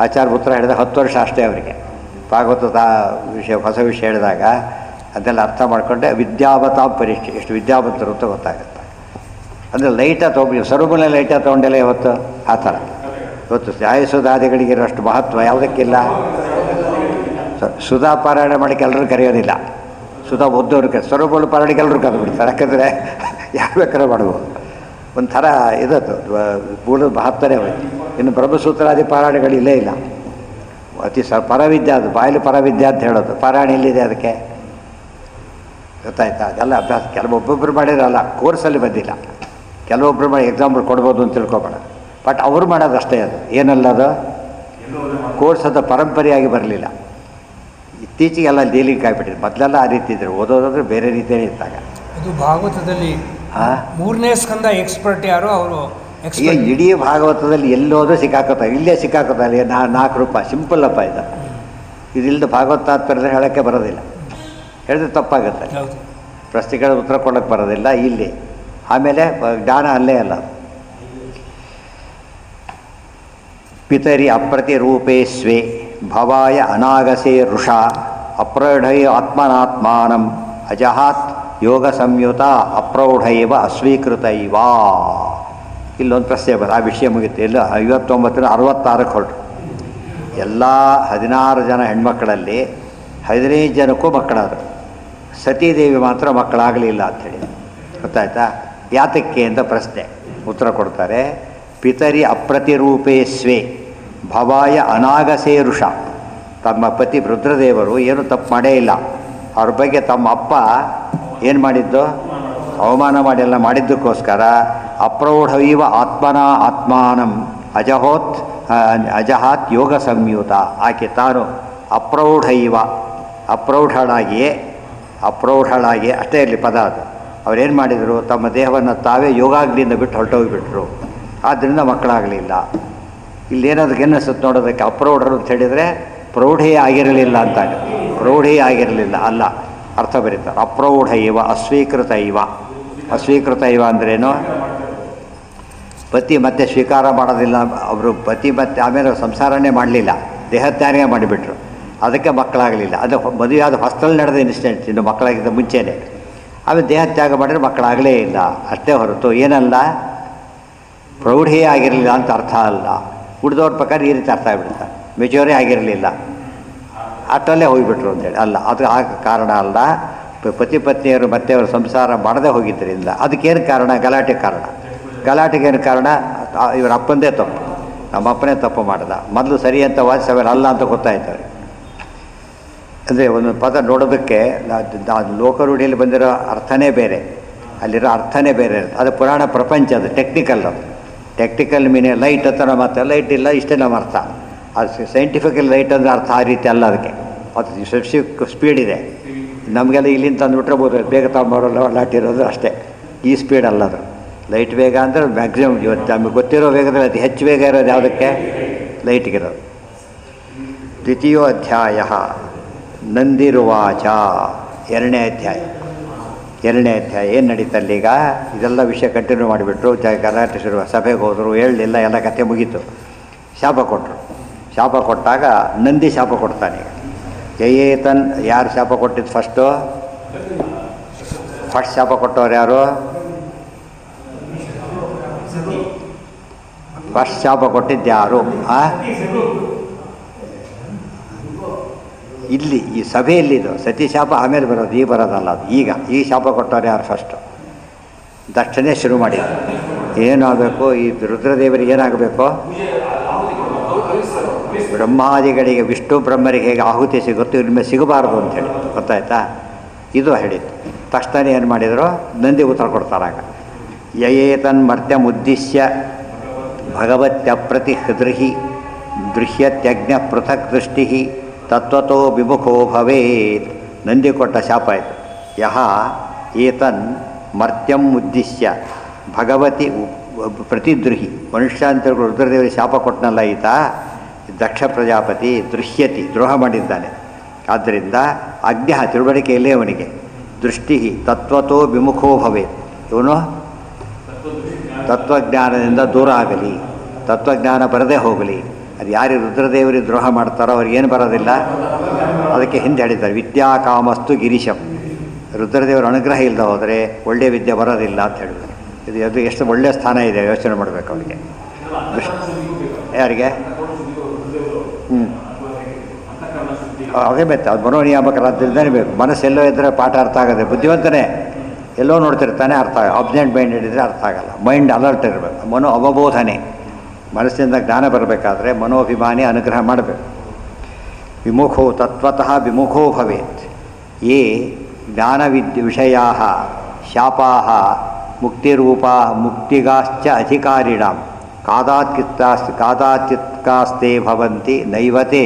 ಆಚಾರ್ಯ ಪುತ್ರ ಹೇಳಿದ 10 ವರ್ಷ ಅಷ್ಟೇ ಅವರಿಗೆ ಭಾಗವತದ ವಿಷಯ, ಹೊಸ ವಿಷಯ ಹೇಳಿದಾಗ ಅದೆಲ್ಲ ಅರ್ಥ ಮಾಡಿಕೊಂಡೆ ವಿದ್ಯಾವತಾಂ ಪರೀಕ್ಷೆ ಎಷ್ಟು ವಿದ್ಯಾವಂತರು ಅಂತ ಗೊತ್ತಾಗುತ್ತೆ. ಅಂದರೆ ಲೈಟಾಗಿ ತೊಗೊಂಡು ಸರ್ವಮೂಲ ಲೈಟಾಗಿ ತೊಗೊಂಡೆಲ್ಲ ಇವತ್ತು ಆ ಥರ. ಇವತ್ತು ನ್ಯಾಯಸುಧಾದಿಗಳಿಗಿರೋಷ್ಟು ಮಹತ್ವ ಯಾವುದಕ್ಕಿಲ್ಲ. ಸುಧಾ ಪಾರಾಯಣ ಮಾಡೋಕ್ಕೆ ಎಲ್ಲರೂ ಕರೆಯೋದಿಲ್ಲ, ಸುಧಾ ಓದೋರು ಸರ್ವಮೂಲ ಪಾರಾಯಣಕ್ಕೆ ಎಲ್ಲರೂ ಕರೆದು ಬಿಡ್ತಾರೆ. ಯಾಕಂದರೆ ಯಾರು ಬೇಕಾದ್ರೂ ಮಾಡ್ಬೋದು. ಒಂಥರ ಇದತ್ತು ಮೂಲದ ಮಹತ್ವನೇ ಹೋಯ್ತು. ಇನ್ನು ಬ್ರಹ್ಮಸೂತ್ರಾದಿ ಪಾರಾಯಣಗಳಿಲ್ಲೇ ಇಲ್ಲ. ಅತಿ ಪರವಿದ್ಯೆ, ಅದು ಬಾಯಲ್ಲಿ ಪರವಿದ್ಯೆ ಅಂತ ಹೇಳೋದು. ಪಾರಾಯಣ ಇಲ್ಲಿದೆ ಅದಕ್ಕೆ, ಗೊತ್ತಾಯ್ತಾ? ಅದೆಲ್ಲ ಅಭ್ಯಾಸ ಕೆಲವೊಬ್ಬೊಬ್ಬರು ಮಾಡಿರಲ್ಲ, ಕೋರ್ಸಲ್ಲಿ ಬಂದಿಲ್ಲ. ಕೆಲವೊಬ್ಬರು ಮಾಡಿ ಎಕ್ಸಾಂಪಲ್ ಕೊಡ್ಬೋದು ಅಂತ ತಿಳ್ಕೊಬೇಡ. ಬಟ್ ಅವರು ಮಾಡೋದು ಅಷ್ಟೇ. ಅದು ಏನಲ್ಲ, ಅದು ಕೋರ್ಸ್ ಅದು ಪರಂಪರೆಯಾಗಿ ಬರಲಿಲ್ಲ. ಇತ್ತೀಚೆಗೆಲ್ಲ ಡೀಲಿಂಗ್ ಆಗಿಬಿಟ್ಟಿದೆ. ಮೊದಲೆಲ್ಲ ಆ ರೀತಿ ಇದ್ರು, ಓದೋದಾದ್ರೆ ಬೇರೆ ರೀತಿಯೇ ಇದ್ದಾಗ. ಇದು ಭಾಗವತದಲ್ಲಿ 3ನೇ ಸ್ಕಂದ ಎಕ್ಸ್ಪರ್ಟ್ ಯಾರು ಅವರು? ಈಗ ಇಡೀ ಭಾಗವತದಲ್ಲಿ ಎಲ್ಲೋದ್ರೂ ಸಿಕ್ಕಾಕೋತಾರೆ. ಇಲ್ಲೇ ಸಿಕ್ಕಾಕೋತಾರೆ. 4 ರೂಪಾಯಿ ಸಿಂಪಲ್ಲಪ್ಪ ಇದು. ಇದಿಲ್ಲದೆ ಭಾಗವತ ತಾತ್ಪರ್ಯ ಹೇಳೋಕ್ಕೆ ಬರೋದಿಲ್ಲ, ಹೇಳಿದ್ರೆ ತಪ್ಪಾಗುತ್ತೆ. ಪ್ರಶ್ನೆಗಳ ಉತ್ತರ ಕೊಡೋಕ್ಕೆ ಬರೋದಿಲ್ಲ ಇಲ್ಲಿ. ಆಮೇಲೆ ಜ್ಞಾನ ಅಲ್ಲೇ ಅಲ್ಲ. ಪಿತರಿ ಅಪ್ರತಿರೂಪೇ ಸ್ವೇ ಭವಾಯ ಅನಾಗಸೇ ಋಷಾ ಅಪ್ರೌಢೈ ಆತ್ಮನಾತ್ಮಾನಂ ಅಜಹಾತ್ ಯೋಗ ಸಂಯುತ ಅಪ್ರೌಢೈವ ಅಸ್ವೀಕೃತೈವ. ಇಲ್ಲೊಂದು ಪ್ರಶ್ನೆ ಬರ, ಆ ವಿಷಯ ಮುಗಿತು. ಎಲ್ಲ 59 66ಕ್ಕೆ ಹೊರಟು. ಎಲ್ಲ 16 ಜನ ಹೆಣ್ಮಕ್ಕಳಲ್ಲಿ 15 ಜನಕ್ಕೂ ಮಕ್ಕಳಾದರು. ಸತೀದೇವಿ ಮಾತ್ರ ಮಕ್ಕಳಾಗಲಿಲ್ಲ ಅಂಥೇಳಿ, ಗೊತ್ತಾಯ್ತಾ? ಯಾತಕ್ಕೆ ಅಂತ ಪ್ರಶ್ನೆ. ಉತ್ತರ ಕೊಡ್ತಾರೆ. ಪಿತರಿ ಅಪ್ರತಿರೂಪೇ ಸ್ವೇ ಭವಾಯ ಅನಾಗಸೇ ಋಷ. ತಮ್ಮ ಪತಿ ರುದ್ರದೇವರು ಏನು ತಪ್ಪು ಮಾಡೇ ಇಲ್ಲ. ಅವ್ರ ಬಗ್ಗೆ ತಮ್ಮ ಅಪ್ಪ ಏನು ಮಾಡಿದ್ದು, ಅವಮಾನ ಮಾಡಿ ಎಲ್ಲ ಮಾಡಿದ್ದಕ್ಕೋಸ್ಕರ ಅಪ್ರೌಢೈವ ಆತ್ಮನ ಆತ್ಮಾನಂ ಅಜಹಾತ್ ಯೋಗ ಸಂಯುತ. ಆಕೆ ತಾನು ಅಪ್ರೌಢಳಾಗಿಯೇ ಅಷ್ಟೇ ಇರಲಿ ಪದ ಅದು. ಅವರೇನು ಮಾಡಿದರು, ತಮ್ಮ ದೇಹವನ್ನು ತಾವೇ ಯೋಗಾಗ್ನಿಯಿಂದ ಬಿಟ್ಟು ಹೊರಟೋಗಿಬಿಟ್ರು. ಆದ್ದರಿಂದ ಮಕ್ಕಳಾಗಲಿಲ್ಲ. ಇಲ್ಲೇನೋದಕ್ಕೆ ಏನಿಸುತ್ತೆ ನೋಡೋದಕ್ಕೆ, ಅಪ್ರೌಢರು ಅಂತ ಹೇಳಿದರೆ ಪ್ರೌಢೇ ಆಗಿರಲಿಲ್ಲ ಅಂತಾಗ, ಪ್ರೌಢೇ ಆಗಿರಲಿಲ್ಲ ಅಲ್ಲ, ಅರ್ಥ ಬರೀತಾರೆ. ಅಪ್ರೌಢ ಇವ ಅಸ್ವೀಕೃತ ಇವ ಅಂದ್ರೇನು, ಪತಿ ಮತ್ತೆ ಸ್ವೀಕಾರ ಮಾಡೋದಿಲ್ಲ. ಅವರು ಪತಿ ಮತ್ತೆ ಆಮೇಲೆ ಸಂಸಾರನೇ ಮಾಡಲಿಲ್ಲ, ದೇಹತ್ಯಾಗ ಮಾಡಿಬಿಟ್ರು. ಅದಕ್ಕೆ ಮಕ್ಕಳಾಗಲಿಲ್ಲ. ಅದು ಮದುವೆ ಆದ ಹೊಸ್ತಲ್ಲಿ ನಡೆದ ಇನ್ಸಿಡೆಂಟ್, ಇನ್ನು ಮಕ್ಕಳಾಗಿದ್ದ ಮುಂಚೆನೇ. ಆಮೇಲೆ ದೇಹತ್ಯಾಗ ಮಾಡಿದ್ರೆ ಮಕ್ಕಳಾಗಲೇ ಇಲ್ಲ. ಅಷ್ಟೇ ಹೊರತು ಏನಲ್ಲ, ಪ್ರೌಢೇ ಆಗಿರಲಿಲ್ಲ ಅಂತ ಅರ್ಥ ಅಲ್ಲ. ಉಳಿದವ್ರ ಪ್ರಕಾರ ಈ ರೀತಿ ಅರ್ಥ ಆಗಿಬಿಡ್ತಾರೆ, ಮೆಚೂರೇ ಆಗಿರಲಿಲ್ಲ, ಅಷ್ಟಲ್ಲೇ ಹೋಗಿಬಿಟ್ರು ಅಂತೇಳಿ ಅಲ್ಲ. ಅದು ಆ ಕಾರಣ ಅಲ್ಲ. ಪತಿ ಪತ್ನಿಯರು ಮತ್ತೆ ಅವರು ಸಂಸಾರ ಮಾಡದೆ ಹೋಗಿದ್ದರಿಂದ ಅದಕ್ಕೇನು ಕಾರಣ, ಗಲಾಟೆಗೇನು ಕಾರಣ, ಇವರ ಅಪ್ಪಂದೇ ತಪ್ಪು, ನಮ್ಮ ಅಪ್ಪನೇ ತಪ್ಪು ಮಾಡ್ದ. ಮೊದಲು ಸರಿ ಅಂತ ವಾದಿಸೋರು ಅಲ್ಲ ಅಂತ ಗೊತ್ತಾಯ್ತವ್ರೆ. ಅಂದರೆ ಒಂದು ಪದ ನೋಡೋದಕ್ಕೆ ಲೋಕರೂಢಿಯಲ್ಲಿ ಬಂದಿರೋ ಅರ್ಥನೇ ಬೇರೆ, ಅಲ್ಲಿರೋ ಅರ್ಥನೇ ಬೇರೆ ಇರುತ್ತೆ. ಅದು ಪುರಾಣ ಪ್ರಪಂಚ, ಅದು ಟೆಕ್ನಿಕಲ್ ಮೀನೇ. ಲೈಟ್ ಅಂತ ನಮ್ಮ ಅರ್ಥ, ಲೈಟ್ ಇಲ್ಲ ಇಷ್ಟೇ ನಮ್ಮ ಅರ್ಥ. ಅದು ಸೈಂಟಿಫಿಕಲ್ ಲೈಟ್ ಅಂದರೆ ಅರ್ಥ ಆ ರೀತಿ ಅಲ್ಲ. ಅದಕ್ಕೆ ಅದು ಸ್ಪೀಡ್ ಇದೆ. ನಮಗೆಲ್ಲ ಇಲ್ಲಿಂದ ತಂದುಬಿಟ್ರೆ ಬೇಗ ತಗೊಂಬರೋಲ್ಲ ಲಾಟಿರೋದು ಅಷ್ಟೇ. ಈ ಸ್ಪೀಡ್ ಅಲ್ಲ ಅದು. ಲೈಟ್ ವೇಗ ಅಂದರೆ ಮ್ಯಾಕ್ಸಿಮಮ್ ಇವತ್ತು ನಮಗೆ ಗೊತ್ತಿರೋ ವೇಗದಲ್ಲಿ ಅತಿ ಹೆಚ್ಚು ವೇಗ ಇರೋದು ಯಾವುದಕ್ಕೆ, ಲೈಟ್ಗಿರೋದು. ದ್ವಿತೀಯೋ ಅಧ್ಯಾಯ ನಂದಿರುವಾಚ. ಎರಡನೇ ಅಧ್ಯಾಯ ಏನು ನಡೀತಲ್ಲೀಗ, ಇದೆಲ್ಲ ವಿಷಯ ಕಂಟಿನ್ಯೂ ಮಾಡಿಬಿಟ್ರು. ಗಲಾಟೆ ಶುರು, ಸಭೆಗೆ ಹೋದರು, ಹೇಳಲಿಲ್ಲ, ಎಲ್ಲ ಕಥೆ ಮುಗೀತು. ಶಾಪ ಕೊಟ್ಟಾಗ ನಂದಿ ಶಾಪ ಕೊಡ್ತಾನೆ. ಯಯೇತನ್, ಯಾರು ಶಾಪ ಕೊಟ್ಟಿದ್ದು ಫಸ್ಟ್ ಶಾಪ ಕೊಟ್ಟವ್ರು ಯಾರು, ಫಸ್ಟ್ ಶಾಪ ಕೊಟ್ಟಿದ್ದು ಯಾರು? ಇಲ್ಲಿ ಈ ಸಭೆಯಲ್ಲಿದ್ದು ಸತಿ ಶಾಪ ಆಮೇಲೆ ಬರೋದು, ಈ ಬರೋದಲ್ಲ ಅದು. ಈ ಶಾಪ ಕೊಟ್ಟವ್ರು ಯಾರು ಫಸ್ಟು? ದಕ್ಷಿಣೆ ಶುರು ಮಾಡಿದ್ರು. ಏನಾಗಬೇಕು, ಈ ರುದ್ರದೇವರಿಗೆ ಏನಾಗಬೇಕು, ಬ್ರಹ್ಮಾದಿಗಳಿಗೆ ವಿಷ್ಣು ಬ್ರಹ್ಮರಿಗೆ ಹೇಗೆ ಆಹುತಿ ಸಿಗುತ್ತೋ ಇನ್ಮೇಲೆ ಸಿಗಬಾರ್ದು ಅಂಥೇಳಿ ಗೊತ್ತಾಯ್ತಾ. ಇದು ಹೇಳಿತ್ತು. ತಕ್ಷಣ ಏನು ಮಾಡಿದರು, ನಂದಿ ಉತ್ತರ ಕೊಡ್ತಾರಾಗ. ಯಯೇತನ್ ಮರ್ತ್ಯಮುದ್ದೇಶ್ಯ ಭಗವತ್ಯಪ್ರತಿ ಹೃದೃಹಿ ದೃಶ್ಯತ್ಯಜ್ಞ ಪೃಥಕ್ ದೃಷ್ಟಿ ತತ್ವತೋ ವಿಮುಖೋ ಭವೇತ್. ನಂದಿ ಕೊಟ್ಟ ಶಾಪ ಆಯಿತು. ಯಹ ಏತನ್ ಮರ್ತ್ಯಂ ಉದ್ದೇಶ್ಯ ಭಗವತಿ ಪ್ರತಿದ್ರುಹಿ, ಮನುಷ್ಯಾಂತರಗಳು ರುದ್ರದೇವರಿಗೆ ಶಾಪ ಕೊಟ್ಟನಲ್ಲ ಈತ ದಕ್ಷ ಪ್ರಜಾಪತಿ, ದೃಶ್ಯತಿ ದ್ರೋಹ ಮಾಡಿದ್ದಾನೆ. ಆದ್ದರಿಂದ ಅಜ್ಞ ತಿಳುವಳಿಕೆಯಲ್ಲೇ ಅವನಿಗೆ, ದೃಷ್ಟಿ ತತ್ವತೋ ವಿಮುಖೋ ಭವೇತ್, ಇವನು ತತ್ವಜ್ಞಾನದಿಂದ ದೂರ ಆಗಲಿ, ತತ್ವಜ್ಞಾನ ಬರದೇ ಹೋಗಲಿ. ಅದು ಯಾರು ರುದ್ರದೇವರಿಗೆ ದ್ರೋಹ ಮಾಡ್ತಾರೋ ಅವ್ರಿಗೇನು ಬರೋದಿಲ್ಲ. ಅದಕ್ಕೆ ಹಿಂದೆ ಹೇಳಿದ್ದಾರೆ, ವಿದ್ಯಾಕಾಮಸ್ತು ಗಿರೀಶಂ. ರುದ್ರದೇವರ ಅನುಗ್ರಹ ಇಲ್ಲದೆ ಹೋದರೆ ಒಳ್ಳೆಯ ವಿದ್ಯೆ ಬರೋದಿಲ್ಲ ಅಂತ ಹೇಳಿದ್ದಾರೆ. ಅದು ಎಷ್ಟು ಒಳ್ಳೆಯ ಸ್ಥಾನ ಇದೆ, ಯೋಚನೆ ಮಾಡಬೇಕು ಅವನಿಗೆ. ಯಾರಿಗೆ? ಅದೇ ಬೇಕು, ಅದು ಮನೋನಿಯಾಮಕರಾದ್ದರಿಂದನೇ ಬೇಕು. ಮನಸ್ಸೆಲ್ಲೋ ಇದ್ದರೆ ಪಾಠ ಅರ್ಥ ಆಗೋದೆ. ಬುದ್ಧಿವಂತನೇ ಎಲ್ಲೋ ನೋಡ್ತಿರ್ತಾನೆ, ಅರ್ಥ ಅಬ್ಸೆಂಟ್ ಮೈಂಡ್ ಹಿಡಿದ್ರೆ ಅರ್ಥ ಆಗಲ್ಲ. ಮೈಂಡ್ ಅಲರ್ಟ್ ಇರಬೇಕು. ಮನೋ ಅವಬೋಧನೆ, ಮನಸ್ಸಿಂದ ಜ್ಞಾನ ಬರಬೇಕಾದ್ರೆ ಮನೋಭಿಮಾನಿ ಅನುಗ್ರಹ ಮಾಡಬೇಕು. ವಿಮುಖೋ ತತ್ವತಃ ವಿಮುಖೋ ಭವೇತ್. ಯೇ ವಿಷಯಾ ಶಾಪಾ ಮುಕ್ತಿರೂಪಾ ಮುಕ್ತಿಗಾಶ್ಚ ಅಧಿಕಾರಿಣಾಂ ಕಾದಾಚಿತ್ಕಾಸ್ತೆ ಭವಂತಿ ನೈವತೆ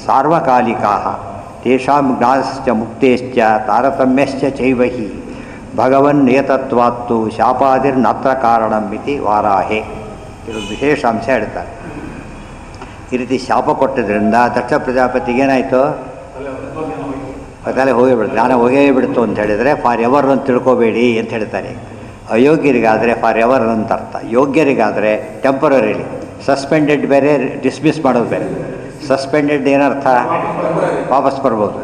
ಸಾರ್ವಕಾಲಿಕಾ ತೇಷಾಂ ಜ್ಞಾನಶ್ಚ ಮುಕ್ತೇಶ್ಚ ತಾರತಮ್ಯಶ್ಚ ಚೈವಹಿ ಭಗವನ್ ಏತತ್ವಾತ್ತು ಶಾಪಾದಿರ್ನಾತ್ರ ಕಾರಣಂ ಇತಿ ವಾರಾಹೆ. ಇದೊಂದು ವಿಶೇಷ ಅಂಶ ಹೇಳ್ತಾರೆ. ಈ ರೀತಿ ಶಾಪ ಕೊಟ್ಟಿದ್ದರಿಂದ ದಕ್ಷ ಪ್ರಜಾಪತಿಗೆ ಏನಾಯಿತು, ತಲೆ ಹೋಗಿಬಿಡ್ತು, ಜ್ಞಾನ ಹೋಗೇ ಬಿಡ್ತು ಅಂತ ಹೇಳಿದರೆ ಫಾರ್ ಎವರ್ ಅಂತ ತಿಳ್ಕೊಬೇಡಿ ಅಂತ ಹೇಳ್ತಾರೆ. ಅಯೋಗ್ಯರಿಗಾದರೆ ಫಾರ್ ಎವರ್ ಅಂತ ಅರ್ಥ, ಯೋಗ್ಯರಿಗಾದರೆ ಟೆಂಪರರಿಲಿ. ಸಸ್ಪೆಂಡೆಡ್ ಬೇರೆ, ಡಿಸ್ಮಿಸ್ ಮಾಡೋದು ಬೇರೆ. ಸಸ್ಪೆಂಡೆಡ್ ಏನರ್ಥ, ವಾಪಸ್ ಬರ್ಬೋದು.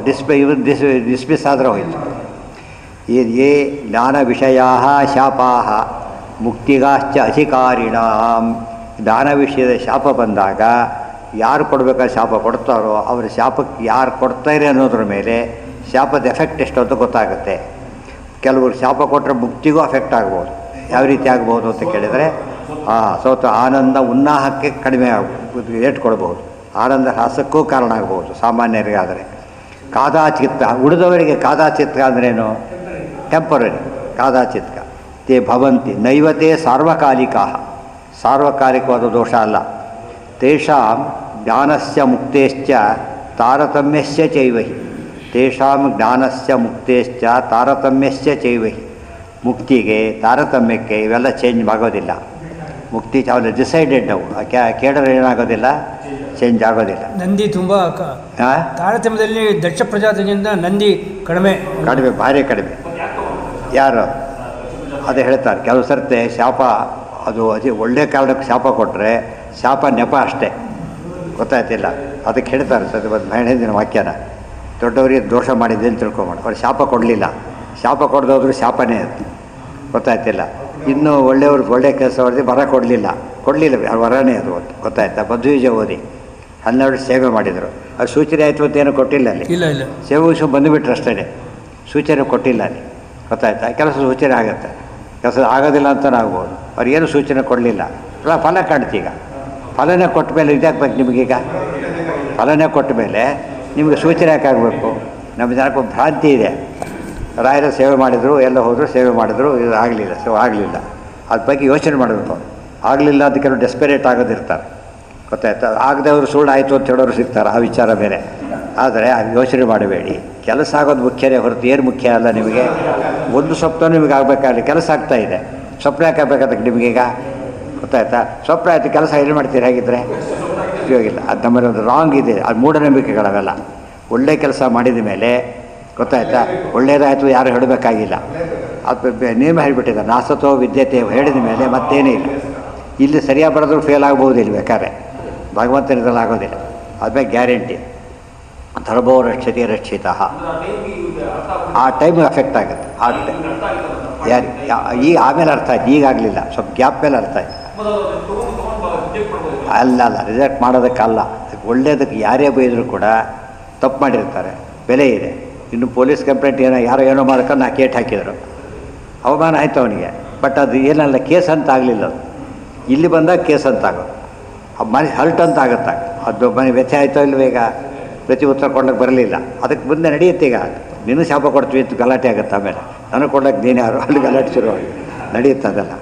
ಡಿಸ್ಮಿಸ್ ಆದರೆ ಹೋಯಿತು. ಯೇ ಜ್ಞಾನ ವಿಷಯಾ ಶಾಪಾ ಮುಕ್ತಿಗಾಶ್ಚ ಅಧಿಕಾರಿಣಾಂ. ಜ್ಞಾನ ವಿಷಯದ ಶಾಪ ಬಂದಾಗ ಯಾರು ಕೊಡಬೇಕಾದ್ರೆ ಶಾಪ ಕೊಡ್ತಾರೋ ಅವ್ರ ಶಾಪಕ್ಕೆ ಯಾರು ಕೊಡ್ತಾರೆ ಅನ್ನೋದ್ರ ಮೇಲೆ ಶಾಪದ ಎಫೆಕ್ಟ್ ಎಷ್ಟು ಅಂತ ಗೊತ್ತಾಗುತ್ತೆ. ಕೆಲವರು ಶಾಪ ಕೊಟ್ಟರೆ ಮುಕ್ತಿಗೂ ಅಫೆಕ್ಟ್ ಆಗ್ಬೋದು. ಯಾವ ರೀತಿ ಆಗ್ಬೋದು ಅಂತ ಕೇಳಿದರೆ, ಸ್ವಲ್ಪ ಆನಂದ ಉನ್ನಾಹಕ್ಕೆ ಕಡಿಮೆ ಆಗ್ಬೋದು, ಏಟು ಕೊಡ್ಬೋದು. ಆನಂದ ಹಾಸಕ್ಕೂ ಕಾರಣ ಆಗ್ಬೋದು ಸಾಮಾನ್ಯರಿಗಾದರೆ. ಕಾದಾಚಿತ್ತ, ಉಳಿದವರಿಗೆ ಕಾದಾಚಿತ್ತ ಅಂದ್ರೇನು? ಟೆಂಪರರಿ ಕಾದಾಚಿತ್ತ. ತೇ ಭವಂತಿ ನೈವತೆ ಸಾರ್ವಕಾಲಿಕಾ, ಸಾರ್ವಕಾಲಿಕವಾದ ದೋಷ ಅಲ್ಲ. ತೇಷಾಂ ಜ್ಞಾನಸ್ಯ ಮುಕ್ತೇಶ್ಚ ತಾರತಮ್ಯಸ್ಯ ಚೈವಹಿ, ತೇಷಾಂ ಜ್ಞಾನಸ್ಯ ಮುಕ್ತೇಶ್ಚ ತಾರತಮ್ಯಸ್ಯ ಚೈವಹಿ. ಮುಕ್ತಿಗೆ ತಾರತಮ್ಯಕ್ಕೆ ಇವೆಲ್ಲ ಚೇಂಜ್ ಆಗೋದಿಲ್ಲ. ಮುಕ್ತಿ ಚಾವಲ ಡಿಸೈಡೆಡ್ ಅವು, ಕೇಳರೆ ಏನಾಗೋದಿಲ್ಲ, ಚೇಂಜ್ ಆಗೋದಿಲ್ಲ. ನಂದಿ ತುಂಬ ತಾರತಮ್ಯದಲ್ಲಿ ದಕ್ಷ ಪ್ರಜಾತಿಗಿಂತ ನಂದಿ ಕಡಿಮೆ ಭಾರಿ ಕಡಿಮೆ. ಯಾರು ಅದೇ ಹೇಳ್ತಾರೆ, ಕೆಲವು ಸರ್ತೆ ಶಾಪ ಅದು ಒಳ್ಳೆಯ ಕಾರಣಕ್ಕೆ ಶಾಪ ಕೊಟ್ಟರೆ ಶಾಪ ನೆಪ ಅಷ್ಟೇ, ಗೊತ್ತಾಯ್ತಿಲ್ಲ. ಅದಕ್ಕೆ ಹೇಳ್ತಾರೆ ಸರ್, ಒಂದು ಹೇಳಿದಿನ ವಾಕ್ಯನ, ದೊಡ್ಡವರಿಗೆ ದೋಷ ಮಾಡಿದ್ದೆ ಅಂತ ತಿಳ್ಕೊಬೇಡ. ಅವ್ರು ಶಾಪ ಕೊಡಲಿಲ್ಲ, ಶಾಪ ಕೊಡದೋದ್ರು ಶಾಪನೇ ಅದು, ಗೊತ್ತಾಯ್ತಿಲ್ಲ. ಇನ್ನೂ ಒಳ್ಳೆಯವ್ರು ಒಳ್ಳೆ ಕೆಲಸ ಹೊಡೆದು ವರ ಕೊಡಲಿಲ್ಲ ವರನೇ ಅದು, ಗೊತ್ತಾಯ್ತಾ. ಮಧ್ವೀಜ ಓದಿ 12 ಸೇವೆ ಮಾಡಿದರು, ಅದು ಸೂಚನೆ ಆಯಿತು ಅಂತ ಏನೂ ಕೊಟ್ಟಿಲ್ಲ ಅಲ್ಲಿ. ಇಲ್ಲ ಸೇವೆ ಬಂದುಬಿಟ್ರು ಅಷ್ಟೇ, ಸೂಚನೆ ಕೊಟ್ಟಿಲ್ಲ ಅಲ್ಲಿ, ಗೊತ್ತಾಯ್ತಾ. ಕೆಲಸ ಸೂಚನೆ ಆಗುತ್ತೆ, ಕೆಲಸ ಆಗೋದಿಲ್ಲ ಅಂತಲೂ ಆಗ್ಬೋದು. ಅವ್ರಿಗೇನು ಸೂಚನೆ ಕೊಡಲಿಲ್ಲ, ಫಲ ಕಾಣ್ತೀಗ. ಫಲನೇ ಕೊಟ್ಟ ಮೇಲೆ ಇದಾಗಬೇಕು ನಿಮಗೀಗ. ಫಲನೇ ಕೊಟ್ಟ ಮೇಲೆ ನಿಮಗೆ ಸೂಚನೆ ಯಾಕಾಗಬೇಕು? ನಮ್ಮ ಜನಕ್ಕೆ ಭ್ರಾಂತಿ ಇದೆ. ರಾಯರ ಸೇವೆ ಮಾಡಿದರು, ಎಲ್ಲ ಹೋದರು, ಸೇವೆ ಮಾಡಿದ್ರು, ಇದು ಆಗಲಿಲ್ಲ, ಆಗಲಿಲ್ಲ. ಅದ್ರ ಬಗ್ಗೆ ಯೋಚನೆ ಮಾಡಬೇಕು. ಆಗಲಿಲ್ಲ ಅಂತ ಕೆಲವು ಡೆಸ್ಪರೇಟ್ ಆಗೋದಿರ್ತಾರೆ, ಗೊತ್ತಾಯ್ತಾ. ಆಗದವರು ಸುಳ್ಳು ಆಯಿತು ಅಂತ ಹೇಳೋರು ಸಿಗ್ತಾರೆ, ಆ ವಿಚಾರ ಬೇರೆ. ಆದರೆ ಯೋಚನೆ ಮಾಡಬೇಡಿ, ಕೆಲಸ ಆಗೋದು ಮುಖ್ಯನೇ ಹೊರತು ಏನು ಮುಖ್ಯ ಅಲ್ಲ. ನಿಮಗೆ ಒಂದು ಸ್ವಪ್ನ ನಿಮಗೆ ಆಗಬೇಕಾಗಲಿ, ಕೆಲಸ ಆಗ್ತಾಯಿದೆ, ಸ್ವಪ್ನ ಯಾಕೆ ಆಗಬೇಕಾದಕ್ಕೆ ನಿಮಗೀಗ, ಗೊತ್ತಾಯ್ತಾ. ಸ್ವಪ್ನ ಆಯಿತು, ಕೆಲಸ ಏನು ಮಾಡ್ತೀರಿ ಹಾಗಿದ್ರೆ? ಉಪಯೋಗಿಲ್ಲ. ಅದು ನಮ್ಮಲ್ಲಿ ಒಂದು ರಾಂಗ್ ಇದೆ, ಅದು ಮೂಢನಂಬಿಕೆಗಳವೆಲ್ಲ. ಒಳ್ಳೆ ಕೆಲಸ ಮಾಡಿದ ಮೇಲೆ ಗೊತ್ತಾಯ್ತಾ, ಒಳ್ಳೆಯದಾಯಿತು ಯಾರು ಹೇಳಬೇಕಾಗಿಲ್ಲ, ಅದು ನೇಮ ಹೇಳಿಬಿಟ್ಟಿದೆ. ನಾಸತೋ ವಿದ್ಯತೆ ಹೇಳಿದ ಮೇಲೆ ಮತ್ತೇನೇ ಇಲ್ಲ. ಇಲ್ಲಿ ಸರಿಯಾಗಿ ಬರೋದ್ರು ಫೇಲ್ ಆಗ್ಬೋದಿಲ್ಲ, ಬೇಕಾದ್ರೆ ಭಗವಂತನಿದ್ರಲ್ಲಿ ಆಗೋದಿಲ್ಲ. ಅದ್ಮೇಲೆ ಗ್ಯಾರಂಟಿ. ಧರ್ಮೋ ರಕ್ಷತೆ ರಕ್ಷಿತ. ಆ ಟೈಮಿಗೆ ಅಫೆಕ್ಟ್ ಆಗುತ್ತೆ. ಆ ಟೈಮ್ ಈಗ ಆಮೇಲೆ ಅರ್ಥ ಆಯ್ತು, ಈಗಾಗಲಿಲ್ಲ, ಸ್ವಲ್ಪ ಗ್ಯಾಪ್ ಮೇಲೆ ಅರ್ಥ ಆಯ್ತು. ಅಲ್ಲ ರಿಜೆಕ್ಟ್ ಮಾಡೋದಕ್ಕಲ್ಲ, ಒಳ್ಳೆಯದಕ್ಕೆ ಯಾರೇ ಬೈದರೂ ಕೂಡ ತಪ್ಪು ಮಾಡಿರ್ತಾರೆ, ಬೆಲೆ ಇದೆ. ಇನ್ನು ಪೊಲೀಸ್ ಕಂಪ್ಲೇಂಟ್ ಯಾರೋ ಮಾಡ್ಕೊಂಡು 4 ಕೇಟ್ ಹಾಕಿದರು, ಅವಮಾನ ಆಯಿತು ಅವನಿಗೆ. ಬಟ್ ಅದು ಏನಲ್ಲ, ಕೇಸ್ ಅಂತ ಆಗಲಿಲ್ಲ. ಅದು ಇಲ್ಲಿ ಬಂದಾಗ ಕೇಸ್ ಅಂತ ಆಗೋದು, ಮನೆ ಹರ್ಟ್ ಅಂತ ಆಗುತ್ತಾಗ. ಅದು ಮನೆ ವ್ಯಥೆ ಆಯಿತೋ ಇಲ್ವ, ಈಗ ಪ್ರತಿ ಉತ್ತರ ಕೊಡ್ಲಿಕ್ಕೆ ಬರಲಿಲ್ಲ, ಅದಕ್ಕೆ ಮುಂದೆ ನಡೆಯುತ್ತೆ. ಈಗ ನೀನು ಶಾಪ ಕೊಡ್ತೀವಿ ಅಂತ ಗಲಾಟೆ ಆಗುತ್ತೆ, ಆಮೇಲೆ ನನಗೆ ಕೊಡ್ಲಿಕ್ಕೆ ನೀನು ಯಾರು, ಅಲ್ಲಿ ಗಲಾಟೆ ಶುರುವಾಗಿ ನಡೆಯುತ್ತೆ. ಅದೆಲ್ಲ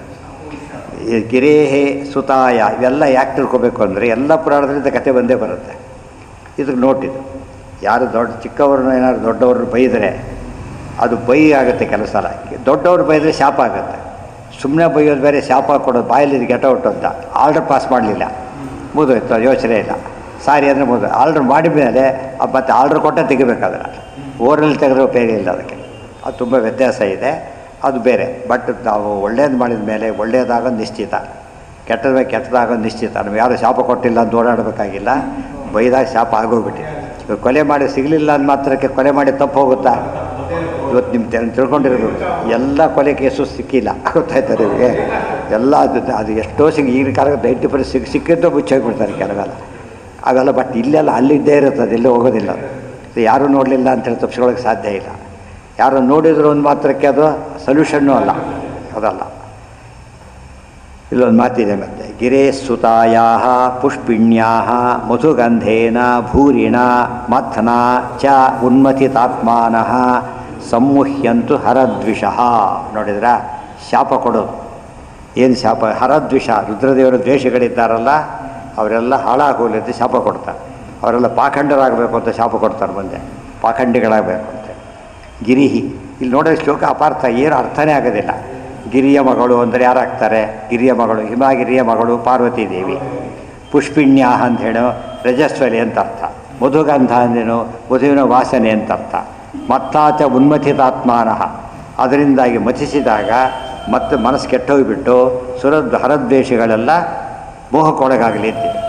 ಈ ಗಿರೇಹೇ ಸುತಾಯ ಇವೆಲ್ಲ ಯಾಕೆ ತಿಳ್ಕೊಬೇಕು ಅಂದರೆ, ಎಲ್ಲ ಪುರಾಣದಿಂದ ಕತೆ ಬಂದೇ ಬರುತ್ತೆ. ಇದಕ್ಕೆ ನೋಟಿದು, ಯಾರು ಚಿಕ್ಕವ್ರನ್ನ ಏನಾದ್ರು ದೊಡ್ಡವ್ರನ್ನ ಬೈದರೆ ಅದು ಬೈ ಆಗುತ್ತೆ ಕೆಲಸ ಅಲ್ಲ. ದೊಡ್ಡವ್ರು ಬೈದರೆ ಶಾಪ ಆಗುತ್ತೆ. ಸುಮ್ಮನೆ ಬೈಯೋದು ಬೇರೆ, ಶಾಪ ಕೊಡೋದು. ಬಾಯಲ್ಲಿ ಗೆಟ ಔಟ್ ಅಂತ ಆರ್ಡರ್ ಪಾಸ್ ಮಾಡಲಿಲ್ಲ, ಮುಗಿದೋಯ್ತು, ಯೋಚನೆ ಇಲ್ಲ. ಸಾರಿ ಅಂದರೆ ಮುಗಿದು ಆರ್ಡ್ರ್ ಮಾಡಿದ ಮೇಲೆ ಮತ್ತು ಆರ್ಡ್ರ್ ಕೊಟ್ಟೆ ತೆಗಿಬೇಕಾದ್ರೆ, ಓರಲ್ಲಿ ತೆಗೆದ್ರೆ ಉಪಯೋಗ ಇಲ್ಲ. ಅದಕ್ಕೆ ಅದು ತುಂಬ ವ್ಯತ್ಯಾಸ ಇದೆ, ಅದು ಬೇರೆ. ಬಟ್ ನಾವು ಒಳ್ಳೇದು ಮಾಡಿದ ಮೇಲೆ ಒಳ್ಳೆಯದಾಗೋದು ನಿಶ್ಚಿತ, ಕೆಟ್ಟದ ಮೇಲೆ ಕೆಟ್ಟದಾಗೋದು ನಿಶ್ಚಿತ. ನಮ್ಗೆ ಯಾರು ಶಾಪ ಕೊಟ್ಟಿಲ್ಲ ಅಂತ ಓಡಾಡಬೇಕಾಗಿಲ್ಲ, ಬೈದಾಗ ಶಾಪ ಆಗೋಗ್ಬಿಟ್ಟಿದೆ. ಇವಾಗ ಕೊಲೆ ಮಾಡಿ ಸಿಗಲಿಲ್ಲ ಅಂದ ಮಾತ್ರಕ್ಕೆ ಕೊಲೆ ಮಾಡಿ ತಪ್ಪು ಹೋಗುತ್ತಾ? ಇವತ್ತು ನಿಮ್ಮ ತಿಳ್ಕೊಂಡಿರ್ಬೇಕು, ಎಲ್ಲ ಕೊಲೆ ಕೇಸು ಸಿಕ್ಕಿಲ್ಲ, ಗೊತ್ತಾಯ್ತು ನಿಮಗೆ. ಎಲ್ಲ ಅದು ಎಷ್ಟೋ ಈಗಿನ ಕಾಲಕ್ಕೆ 90% ಸಿಕ್ಕಿದ್ದು ಮುಚ್ಚೋಗ್ಬಿಡ್ತಾರೆ ಕೆಲವೆಲ್ಲ ಅವೆಲ್ಲ. ಬಟ್ ಇಲ್ಲೆಲ್ಲ ಅಲ್ಲಿದ್ದೇ ಇರುತ್ತೆ, ಅದೆಲ್ಲೇ ಹೋಗೋದಿಲ್ಲ. ಯಾರೂ ನೋಡಲಿಲ್ಲ ಅಂತೇಳಿ ತಪ್ಪಿಸ್ಕೊಳ್ಳೋಕ್ಕೆ ಸಾಧ್ಯ ಇಲ್ಲ. ಯಾರು ನೋಡಿದ್ರು ಒಂದು ಮಾತ್ರಕ್ಕೆ ಅದು ಸೊಲ್ಯೂಷನ್ನೂ ಅಲ್ಲ, ಅದಲ್ಲ. ಇಲ್ಲೊಂದು ಮಾತಿದೆ ಮತ್ತೆ, ಗಿರೇ ಸುತಾಯಾ ಪುಷ್ಪಿಣ್ಯಾ ಮಧುಗಂಧೇನ ಭೂರಿಣ ಮಥ್ನ ಚ ಉನ್ಮಥಿತಾತ್ಮಾನಃ ಸಂಮುಹ್ಯಂತು ಹರದ್ವಿಷಃ. ನೋಡಿದ್ರ, ಶಾಪ ಕೊಡೋದು ಏನು ಶಾಪ? ಹರದ್ವಿಷ. ರುದ್ರದೇವರ ದ್ವೇಷಗಳಿದ್ದಾರಲ್ಲ ಅವರೆಲ್ಲ ಹಾಳಾಗೋಲಿ ಅಂತ ಶಾಪ ಕೊಡ್ತಾರೆ. ಅವರೆಲ್ಲ ಪಾಖಂಡರಾಗಬೇಕು ಅಂತ ಶಾಪ ಕೊಡ್ತಾರೆ, ಮುಂದೆ ಪಾಖಂಡಿಗಳಾಗಬೇಕು ಅಂತ. ಗಿರಿಹಿ, ಇಲ್ಲಿ ನೋಡೋ ಶ್ಲೋಕ ಅಪಾರ್ಥ, ಏನು ಅರ್ಥನೇ ಆಗೋದಿಲ್ಲ. ಗಿರಿಯ ಮಗಳು ಅಂದರೆ ಯಾರಾಗ್ತಾರೆ? ಗಿರಿಯ ಮಗಳು, ಹಿಮಗಿರಿಯ ಮಗಳು ಪಾರ್ವತೀ ದೇವಿ. ಪುಷ್ಪಿಣ್ಯ ಅಂತ ಹೇಳೋ ರಜಸ್ವಲಿ ಅಂತ ಅರ್ಥ. ಮಧುಗಂಧ ಅಂದೇನು? ಮಧುವಿನ ವಾಸನೆ ಅಂತ ಅರ್ಥ. ಮತ್ತಾಚ ಉನ್ಮಥಿತಾತ್ಮಾನಃ, ಅದರಿಂದಾಗಿ ಮಥಿಸಿದಾಗ ಮತ್ತೆ ಮನಸ್ಸು ಕೆಟ್ಟೋಗಿಬಿಟ್ಟು ಹರದ್ವೇಷಗಳೆಲ್ಲ ಮೋಹಕ್ಕೊಳಗಾಗಲಿ ಅಂತಿದೆ.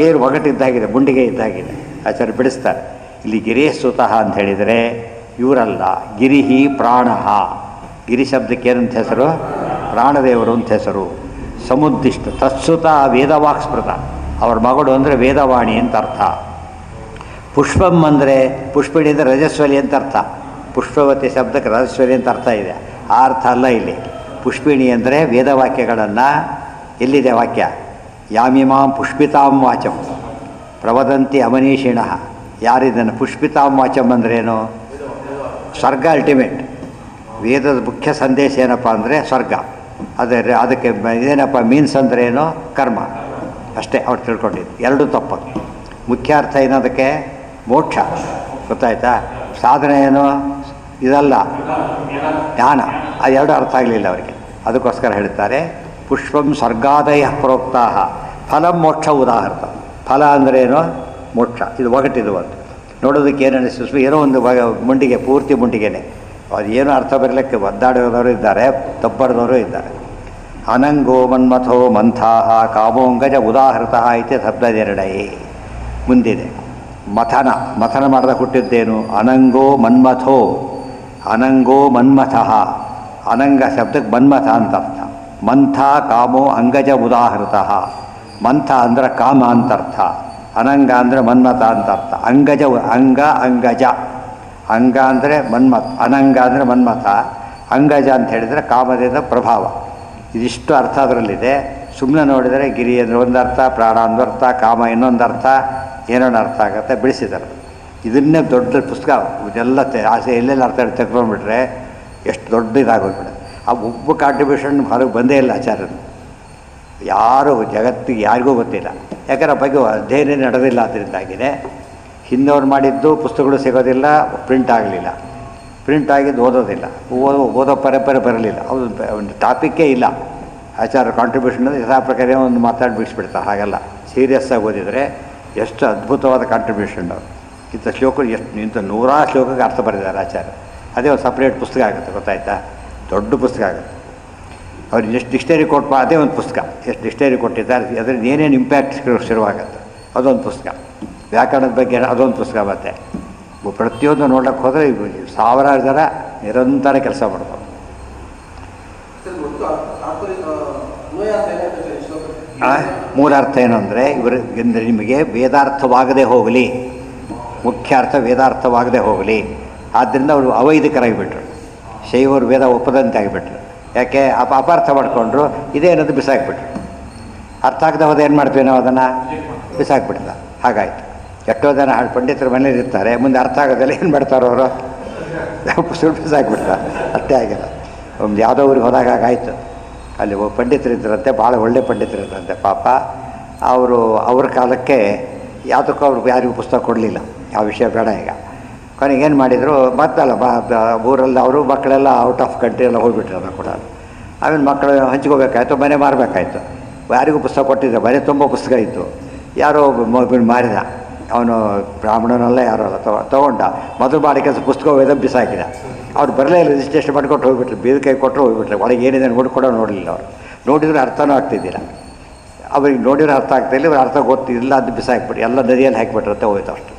ಏನು ಒಗಟಿದ್ದಾಗಿದೆ, ಗುಂಡಿಗೆ ಇದ್ದಾಗಿದೆ, ಆಚಾರ್ಯ ಬಿಡಿಸ್ತಾರೆ. ಇಲ್ಲಿ ಗಿರೇ ಸುತಃ ಅಂತ ಹೇಳಿದರೆ ಇವರಲ್ಲ, ಗಿರಿಹಿ ಪ್ರಾಣಃ. ಗಿರಿ ಶಬ್ದಕ್ಕೆ ಏನಂತ ಹೆಸರು? ಪ್ರಾಣದೇವರು ಅಂತ ಹೆಸರು. ಸಮುದ್ದಿಷ್ಟ ತತ್ಸುತ ವೇದವಾಕ್ಸ್ಮೃತ, ಅವ್ರ ಮಗಳು ಅಂದರೆ ವೇದವಾಣಿ ಅಂತ ಅರ್ಥ. ಪುಷ್ಪಂ ಅಂದರೆ ಪುಷ್ಪಿಣಿ ಅಂದರೆ ರಜಸ್ವಲಿ ಅಂತ ಅರ್ಥ. ಪುಷ್ಪವತಿ ಶಬ್ದಕ್ಕೆ ರಜಸ್ವಲಿ ಅಂತ ಅರ್ಥ ಇದೆ, ಆ ಅರ್ಥ ಅಲ್ಲ ಇಲ್ಲಿ. ಪುಷ್ಪಿಣಿ ಅಂದರೆ ವೇದವಾಕ್ಯಗಳನ್ನು, ಎಲ್ಲಿದೆ ವಾಕ್ಯ? ಯಾಮಿಮಾಂ ಪುಷ್ಪಿತಾಂ ವಾಚಂ, ಪ್ರವದಂತಿ ಅಮನೀಷಿಣ. ಯಾರಿದನ್ನು ಪುಷ್ಪಿತಾವಾಚಂ ಅಂದ್ರೇನು? ಸ್ವರ್ಗ ಅಲ್ಟಿಮೇಟ್. ವೇದದ ಮುಖ್ಯ ಸಂದೇಶ ಏನಪ್ಪ ಅಂದರೆ ಸ್ವರ್ಗ. ಅದಕ್ಕೆ ಏನಪ್ಪ ಮೀನ್ಸ್ ಅಂದ್ರೇನು? ಕರ್ಮ ಅಷ್ಟೇ ಅವ್ರು ತಿಳ್ಕೊಂಡಿದ್ದು. ಎರಡೂ ತಪ್ಪದು. ಮುಖ್ಯ ಅರ್ಥ ಏನದಕ್ಕೆ? ಮೋಕ್ಷ. ಗೊತ್ತಾಯ್ತಾ? ಸಾಧನೆ ಏನು? ಇದಲ್ಲ, ಜ್ಞಾನ. ಅದು ಎರಡು ಅರ್ಥ ಆಗಲಿಲ್ಲ ಅವರಿಗೆ. ಅದಕ್ಕೋಸ್ಕರ ಹೇಳ್ತಾರೆ ಪುಷ್ಪಂ ಸ್ವರ್ಗಾದಯ ಪ್ರೋಕ್ತಾ ಫಲಂ ಮೋಕ್ಷ ಉದಾಹರಣ. ಫಲ ಅಂದ್ರೇನು? ಮೋಕ್ಷ. ಇದು ಒಗಟಿದು ಒಂದು ನೋಡೋದಕ್ಕೆ ಏನು ಅನಿಸ್ತು? ಏನೋ ಒಂದು ಮುಂಡಿಗೆ, ಪೂರ್ತಿ ಮುಂಡಿಗೆನೆ. ಅದು ಏನೂ ಅರ್ಥ ಬರಲಿಕ್ಕೆ ಒದ್ದಾಡೋದವರು ಇದ್ದಾರೆ, ತಪ್ಪಡದವರು ಇದ್ದಾರೆ. ಅನಂಗೋ ಮನ್ಮಥೋ ಮಂಥಾಹ ಕಾಮೋಂಗಜ ಉದಾಹೃತ ಐತೆ ಶಬ್ದದೆರಡೈ. ಮುಂದಿದೆ ಮಥನ ಮಾಡದ ಹುಟ್ಟಿದ್ದೇನು? ಅನಂಗೋ ಮನ್ಮಥೋ. ಅನಂಗೋ ಮನ್ಮಥಃ. ಅನಂಗ ಶಬ್ದಕ್ಕೆ ಮನ್ಮಥ ಅಂತ ಅರ್ಥ. ಮಂಥ ಕಾಮೋ ಅಂಗಜ ಉದಾಹೃತ. ಮಂಥ ಅಂದರೆ ಕಾಮ ಅಂತರ್ಥ. ಅನಂಗ ಅಂದರೆ ಮನ್ಮಥ ಅಂತ ಅರ್ಥ. ಅಂಗಜ ಅಂಗಜ. ಅಂಗ ಅಂದರೆ ಮನ್ಮಥ, ಅನಂಗ ಅಂದರೆ ಮನ್ಮಥ, ಅಂಗಜ ಅಂತ ಹೇಳಿದರೆ ಕಾಮದಿಂದ ಪ್ರಭಾವ. ಇದಿಷ್ಟು ಅರ್ಥ ಅದರಲ್ಲಿದೆ. ಸುಮ್ಮನೆ ನೋಡಿದರೆ ಗಿರಿ ಅಂದರೆ ಒಂದು ಅರ್ಥ, ಪ್ರಾಣ ಒಂದರ್ಥ, ಕಾಮ ಇನ್ನೊಂದು ಅರ್ಥ, ಏನೊಂದು ಅರ್ಥ ಆಗುತ್ತೆ. ಬಿಡಿಸಿದ್ದಾರೆ. ಇದನ್ನೇ ದೊಡ್ಡ ಪುಸ್ತಕ. ಇದೆಲ್ಲ ಆಸೆ ಎಲ್ಲೆಲ್ಲ ಅರ್ಥ ತೆಗೆದುಕೊಂಡ್ಬಿಟ್ರೆ ಎಷ್ಟು ದೊಡ್ಡ ಇದಾಗೋಗ್ಬಿಡುತ್ತೆ. ಆ ಒಬ್ಬ ಕಾಂಟ್ರಿಬ್ಯೂಷನ್ ಹೊರಗೆ ಬಂದೇ ಇಲ್ಲ ಆಚಾರ್ಯರು. ಯಾರು ಜಗತ್ತಿಗೆ ಯಾರಿಗೂ ಗೊತ್ತಿಲ್ಲ. ಯಾಕಂದ್ರೆ ಆ ಬಗ್ಗೆ ಅಧ್ಯಯನ ನಡೆದಿಲ್ಲ. ಅದರಿಂದಾಗಿಯೇ ಹಿಂದವ್ರು ಮಾಡಿದ್ದು ಪುಸ್ತಕಗಳು ಸಿಗೋದಿಲ್ಲ, ಪ್ರಿಂಟ್ ಆಗಲಿಲ್ಲ. ಪ್ರಿಂಟ್ ಆಗಿದ್ದು ಓದೋದಿಲ್ಲ, ಓದೋ ಪರಂಪರೆ ಬರಲಿಲ್ಲ. ಒಂದು ಟಾಪಿಕ್ಕೇ ಇಲ್ಲ. ಆಚಾರ್ಯ ಕಾಂಟ್ರಿಬ್ಯೂಷನ್ ಯಥಾ ಪ್ರಕಾರ ಒಂದು ಮಾತಾಡಿ ಬಿಡಿಸ್ಬಿಡ್ತಾರೆ. ಹಾಗೆಲ್ಲ ಸೀರಿಯಸ್ಸಾಗಿ ಓದಿದರೆ ಎಷ್ಟು ಅದ್ಭುತವಾದ ಕಾಂಟ್ರಿಬ್ಯೂಷನ್. ಇಂಥ ಶ್ಲೋಕಗಳು ಇಂಥ 100 ಶ್ಲೋಕಕ್ಕೆ ಅರ್ಥ ಬರೆದಿದ್ದಾರೆ ಆಚಾರ್ಯ. ಅದೇ ಒಂದು ಸಪ್ರೇಟ್ ಪುಸ್ತಕ ಆಗುತ್ತೆ. ಗೊತ್ತಾಯ್ತಾ? ದೊಡ್ಡ ಪುಸ್ತಕ ಆಗುತ್ತೆ. ಅವ್ರು ಎಷ್ಟು ಡಿಕ್ಷನರಿ ಕೊಟ್ಟು ಅದೇ ಒಂದು ಪುಸ್ತಕ. ಎಷ್ಟು ಡಿಕ್ಷನರಿ ಕೊಟ್ಟಿದ್ದಾರೆ, ಅದರಿಂದ ಏನೇನು ಇಂಪ್ಯಾಕ್ಟ್ ಶುರುವಾಗುತ್ತೆ ಅದೊಂದು ಪುಸ್ತಕ. ವ್ಯಾಕರಣದ ಬಗ್ಗೆ ಅದೊಂದು ಪುಸ್ತಕ. ಮತ್ತು ಪ್ರತಿಯೊಂದು ನೋಡೋಕ್ಕೆ ಹೋದರೆ ಸಾವಿರಾರು ಜನ ನಿರಂತರ ಕೆಲಸ ಮಾಡ್ಬೋದು. ಮೂಲಾರ್ಥ ಏನು ಅಂದರೆ ಅಂದರೆ ನಿಮಗೆ ವೇದಾರ್ಥವಾಗದೇ ಹೋಗಲಿ. ಮುಖ್ಯ ಅರ್ಥ ವೇದಾರ್ಥವಾಗದೇ ಹೋಗಲಿ. ಆದ್ದರಿಂದ ಅವರು ಅವೈದಿಕರಾಗಿಬಿಟ್ರು. ಶೈವರು ವೇದ ಒಪ್ಪದಂತೆ ಆಗಿಬಿಟ್ರು. ಯಾಕೆ? ಅಪಾರ್ಥ ಮಾಡಿಕೊಂಡ್ರು. ಇದೇನದು ಬಿಸಾಕಿಬಿಟ್ರು. ಅರ್ಥ ಆಗದೆ ಹೋದ ಏನು ಮಾಡ್ತೀವಿ ನಾವು? ಅದನ್ನು ಬಿಸಾಕ್ಬಿಡ್ತ. ಹಾಗಾಯಿತು. ಎಷ್ಟೋ ಜನ ಪಂಡಿತರ ಮನೇಲಿ ಇರ್ತಾರೆ, ಮುಂದೆ ಅರ್ಥ ಆಗೋದೆಲ್ಲ ಏನು ಮಾಡ್ತಾರೋ ಅವರು? ಸುಳ್ಳು ಬಿಸಾಕ್ಬಿಡ್ತಾರೆ. ಅಷ್ಟೇ ಆಗಿಲ್ಲ. ಒಂದು ಯಾವುದೋ ಊರಿಗೆ ಹೋದಾಗ ಆಗಾಯಿತು. ಅಲ್ಲಿ ಪಂಡಿತರಿದ್ದರಂತೆ, ಭಾಳ ಒಳ್ಳೆ ಪಂಡಿತರಿದ್ದರಂತೆ. ಪಾಪ ಅವರು ಅವ್ರ ಕಾಲಕ್ಕೆ ಯಾವುದಕ್ಕೂ ಅವ್ರಿಗೆ ಯಾರಿಗೂ ಪುಸ್ತಕ ಕೊಡಲಿಲ್ಲ. ಯಾವ ವಿಷಯ ಬೇಡ. ಈಗ ಕೊನೆಗೆ ಏನು ಮಾಡಿದರು? ಮತ್ತಲ್ಲ ಊರಲ್ಲಿ ಅವರು ಮಕ್ಕಳೆಲ್ಲ ಔಟ್ ಆಫ್ ಕಂಟ್ರಿ ಎಲ್ಲ ಹೋಗಿಬಿಟ್ರು. ಅದನ್ನು ಕೂಡ ಆಮೇಲೆ ಮಕ್ಕಳು ಹಂಚ್ಕೋಬೇಕಾಯ್ತು, ಮನೆ ಮಾರಬೇಕಾಯ್ತು. ಯಾರಿಗೂ ಪುಸ್ತಕ ಕೊಟ್ಟಿದ್ದ, ಮನೆ ತುಂಬ ಪುಸ್ತಕ ಇತ್ತು. ಯಾರೋ ಮಾರಿದ, ಅವನು ಬ್ರಾಹ್ಮಣನಲ್ಲ ಯಾರೋ ಅಲ್ಲ, ತೊಗೊಂಡ. ಮೊದಲು ಮಾಡಿ ಕೆಲಸ ಪುಸ್ತಕ ವೇದ ಬಿಸಾಕಿದ. ಅವ್ರು ಬರಲೇ ಇಲ್ಲ. ರಿಜಿಸ್ಟ್ರೇಷನ್ ಮಾಡಿಕೊಟ್ಟು ಹೋಗಿಬಿಟ್ರು. ಬೀದ ಕೈ ಕೊಟ್ಟರು ಹೋಗಿಬಿಟ್ರು. ಒಳಗೆ ಏನಿದೆ ಕೂಡ ನೋಡಲಿಲ್ಲ. ಅವರು ನೋಡಿದ್ರೆ ಅರ್ಥನೂ ಆಗ್ತಿದ್ದಿಲ್ಲ. ಅವ್ರಿಗೆ ನೋಡಿದ್ರೆ ಅರ್ಥ ಆಗ್ತಾಯಿಲ್ಲ. ಇವ್ರು ಅರ್ಥ ಗೊತ್ತಿಲ್ಲ, ಅದು ಬಿಸಾಕ್ಬಿಟ್ಟು ಎಲ್ಲ ನದಿಯಲ್ಲಿ ಹಾಕಿಬಿಟ್ರಂತೆ ಹೋಯ್ತು. ಅಷ್ಟು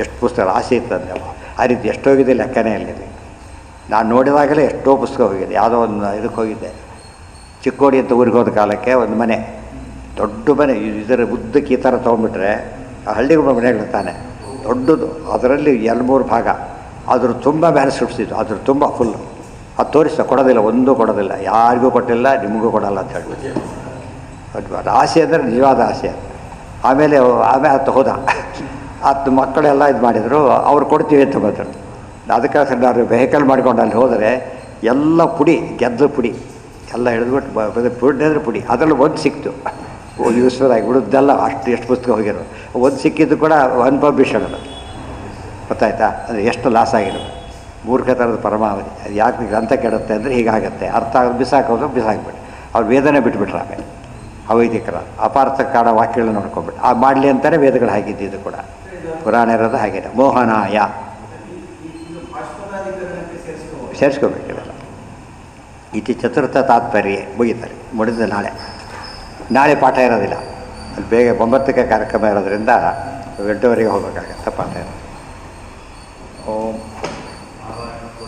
ಎಷ್ಟು ಪುಸ್ತಕ ಆಸೆ ಇರ್ತದೆ. ಆ ರೀತಿ ಎಷ್ಟೋಗಿದೆ ಲೆಕ್ಕನೇ ಇಲ್ಲ. ನಾನು ನೋಡಿದಾಗಲೇ ಎಷ್ಟೋ ಪುಸ್ತಕ ಹೋಗಿದೆ. ಯಾವುದೋ ಒಂದು ಇದಕ್ಕೆ ಹೋಗಿದ್ದೆ, ಚಿಕ್ಕೋಡಿ ಅಂತ ಊರಿಗೆ ಹೋದ ಕಾಲಕ್ಕೆ. ಒಂದು ಮನೆ, ದೊಡ್ಡ ಮನೆ, ಇದರ ಉದ್ದಕ್ಕೆ ಈ ಥರ ತೊಗೊಂಡ್ಬಿಟ್ರೆ ಆ ಹಳ್ಳಿಗಳ ಮನೆಗಳಿರ್ತಾನೆ ದೊಡ್ಡದು. ಅದರಲ್ಲಿ 2-3 ಭಾಗ. ಅದ್ರ ತುಂಬ ಮ್ಯಾನುಸ್ಕ್ರಿಪ್ಟ್ಸ್ ಇತ್ತು. ಅದ್ರ ತುಂಬ ಫುಲ್ಲು. ಅದು ತೋರಿಸ್ತಾ ಕೊಡೋದಿಲ್ಲ, ಒಂದೂ ಕೊಡೋದಿಲ್ಲ. ಯಾರಿಗೂ ಕೊಟ್ಟಿಲ್ಲ, ನಿಮಗೂ ಕೊಡೋಲ್ಲ ಅಂತ ಹೇಳ್ಬಿಟ್ಟು. ಅದು ಆಸೆ ಅಂದರೆ ನಿಜವಾದ ಆಸೆ. ಆಮೇಲೆ ಅದು ಹೋದ. ಅದು ಮಕ್ಕಳೆಲ್ಲ ಇದು ಮಾಡಿದರು. ಅವ್ರು ಕೊಡ್ತೀವಿ ಅಂತ ಬಂದರು. ಅದಕ್ಕೆ ನಾನು ವೆಹಿಕಲ್ ಮಾಡ್ಕೊಂಡು ಅಲ್ಲಿ ಹೋದರೆ ಎಲ್ಲ ಪುಡಿ, ಗೆದ್ದ ಪುಡಿ ಎಲ್ಲ ಹಿಡಿದ್ಬಿಟ್ಟು ಪುಡಿ ಅಂದರೆ ಪುಡಿ. ಅದರಲ್ಲಿ ಒಂದು ಸಿಕ್ತು ಯೂಸ್ಫುಲ್ ಆಗಿ. ಉಳಿದೆಲ್ಲ ಅಷ್ಟು ಎಷ್ಟು ಪುಸ್ತಕ ಹೋಗಿರೋ ಒಂದು ಸಿಕ್ಕಿದ್ದು ಕೂಡ ಅನ್ಪಬ್ಲಿಷಡ್. ಅದು ಗೊತ್ತಾಯ್ತಾ? ಅದು ಎಷ್ಟು ಲಾಸ್ ಆಗಿರೋದು. ಮೂರ್ಖತನದ ಪರಮಾವಧಿ. ಅದು ಯಾಕೆ ಗ್ರಂಥ ಕೆಡುತ್ತೆ ಅಂದರೆ ಹೀಗಾಗತ್ತೆ. ಅರ್ಥ ಬಿಸಾಕೋದು ಬಿಸಾಕ್ಬಿಟ್ಟು ಅವ್ರು ವೇದನೆ ಬಿಟ್ಬಿಟ್ರೆ. ಆಮೇಲೆ ಅವೈದಿಕರ ಅಪಾರ್ಥ ಕಾಡ ವಾಕ್ಯಗಳನ್ನ ನೋಡ್ಕೊಂಡ್ಬಿಟ್ಟು ಆ ಮಾಡಲಿ ಅಂತಾನೆ ವೇದಗಳು ಹಾಕಿದ್ದು ಕೂಡ. ಪುರಾಣ ಇರೋದು ಹಾಗೇನೆ. ಮೋಹನಾಯ ಸೇರಿಸ್ಕೋಬೇಕಿಲ್ಲ. ಇತಿ ಚತುರ್ಥ ತಾತ್ಪರ್ಯ ಮುಗಿತಾರೆ. ಮುಡಿದ ನಾಳೆ ಪಾಠ ಇರೋದಿಲ್ಲ. ಅಲ್ಲಿ ಬೇಗ 9ಕ್ಕೆ ಕಾರ್ಯಕ್ರಮ ಇರೋದ್ರಿಂದ 8:00ವರೆಗೆ ಹೋಗಬೇಕಾಗತ್ತೆ ಪಾಠ. ಓಂ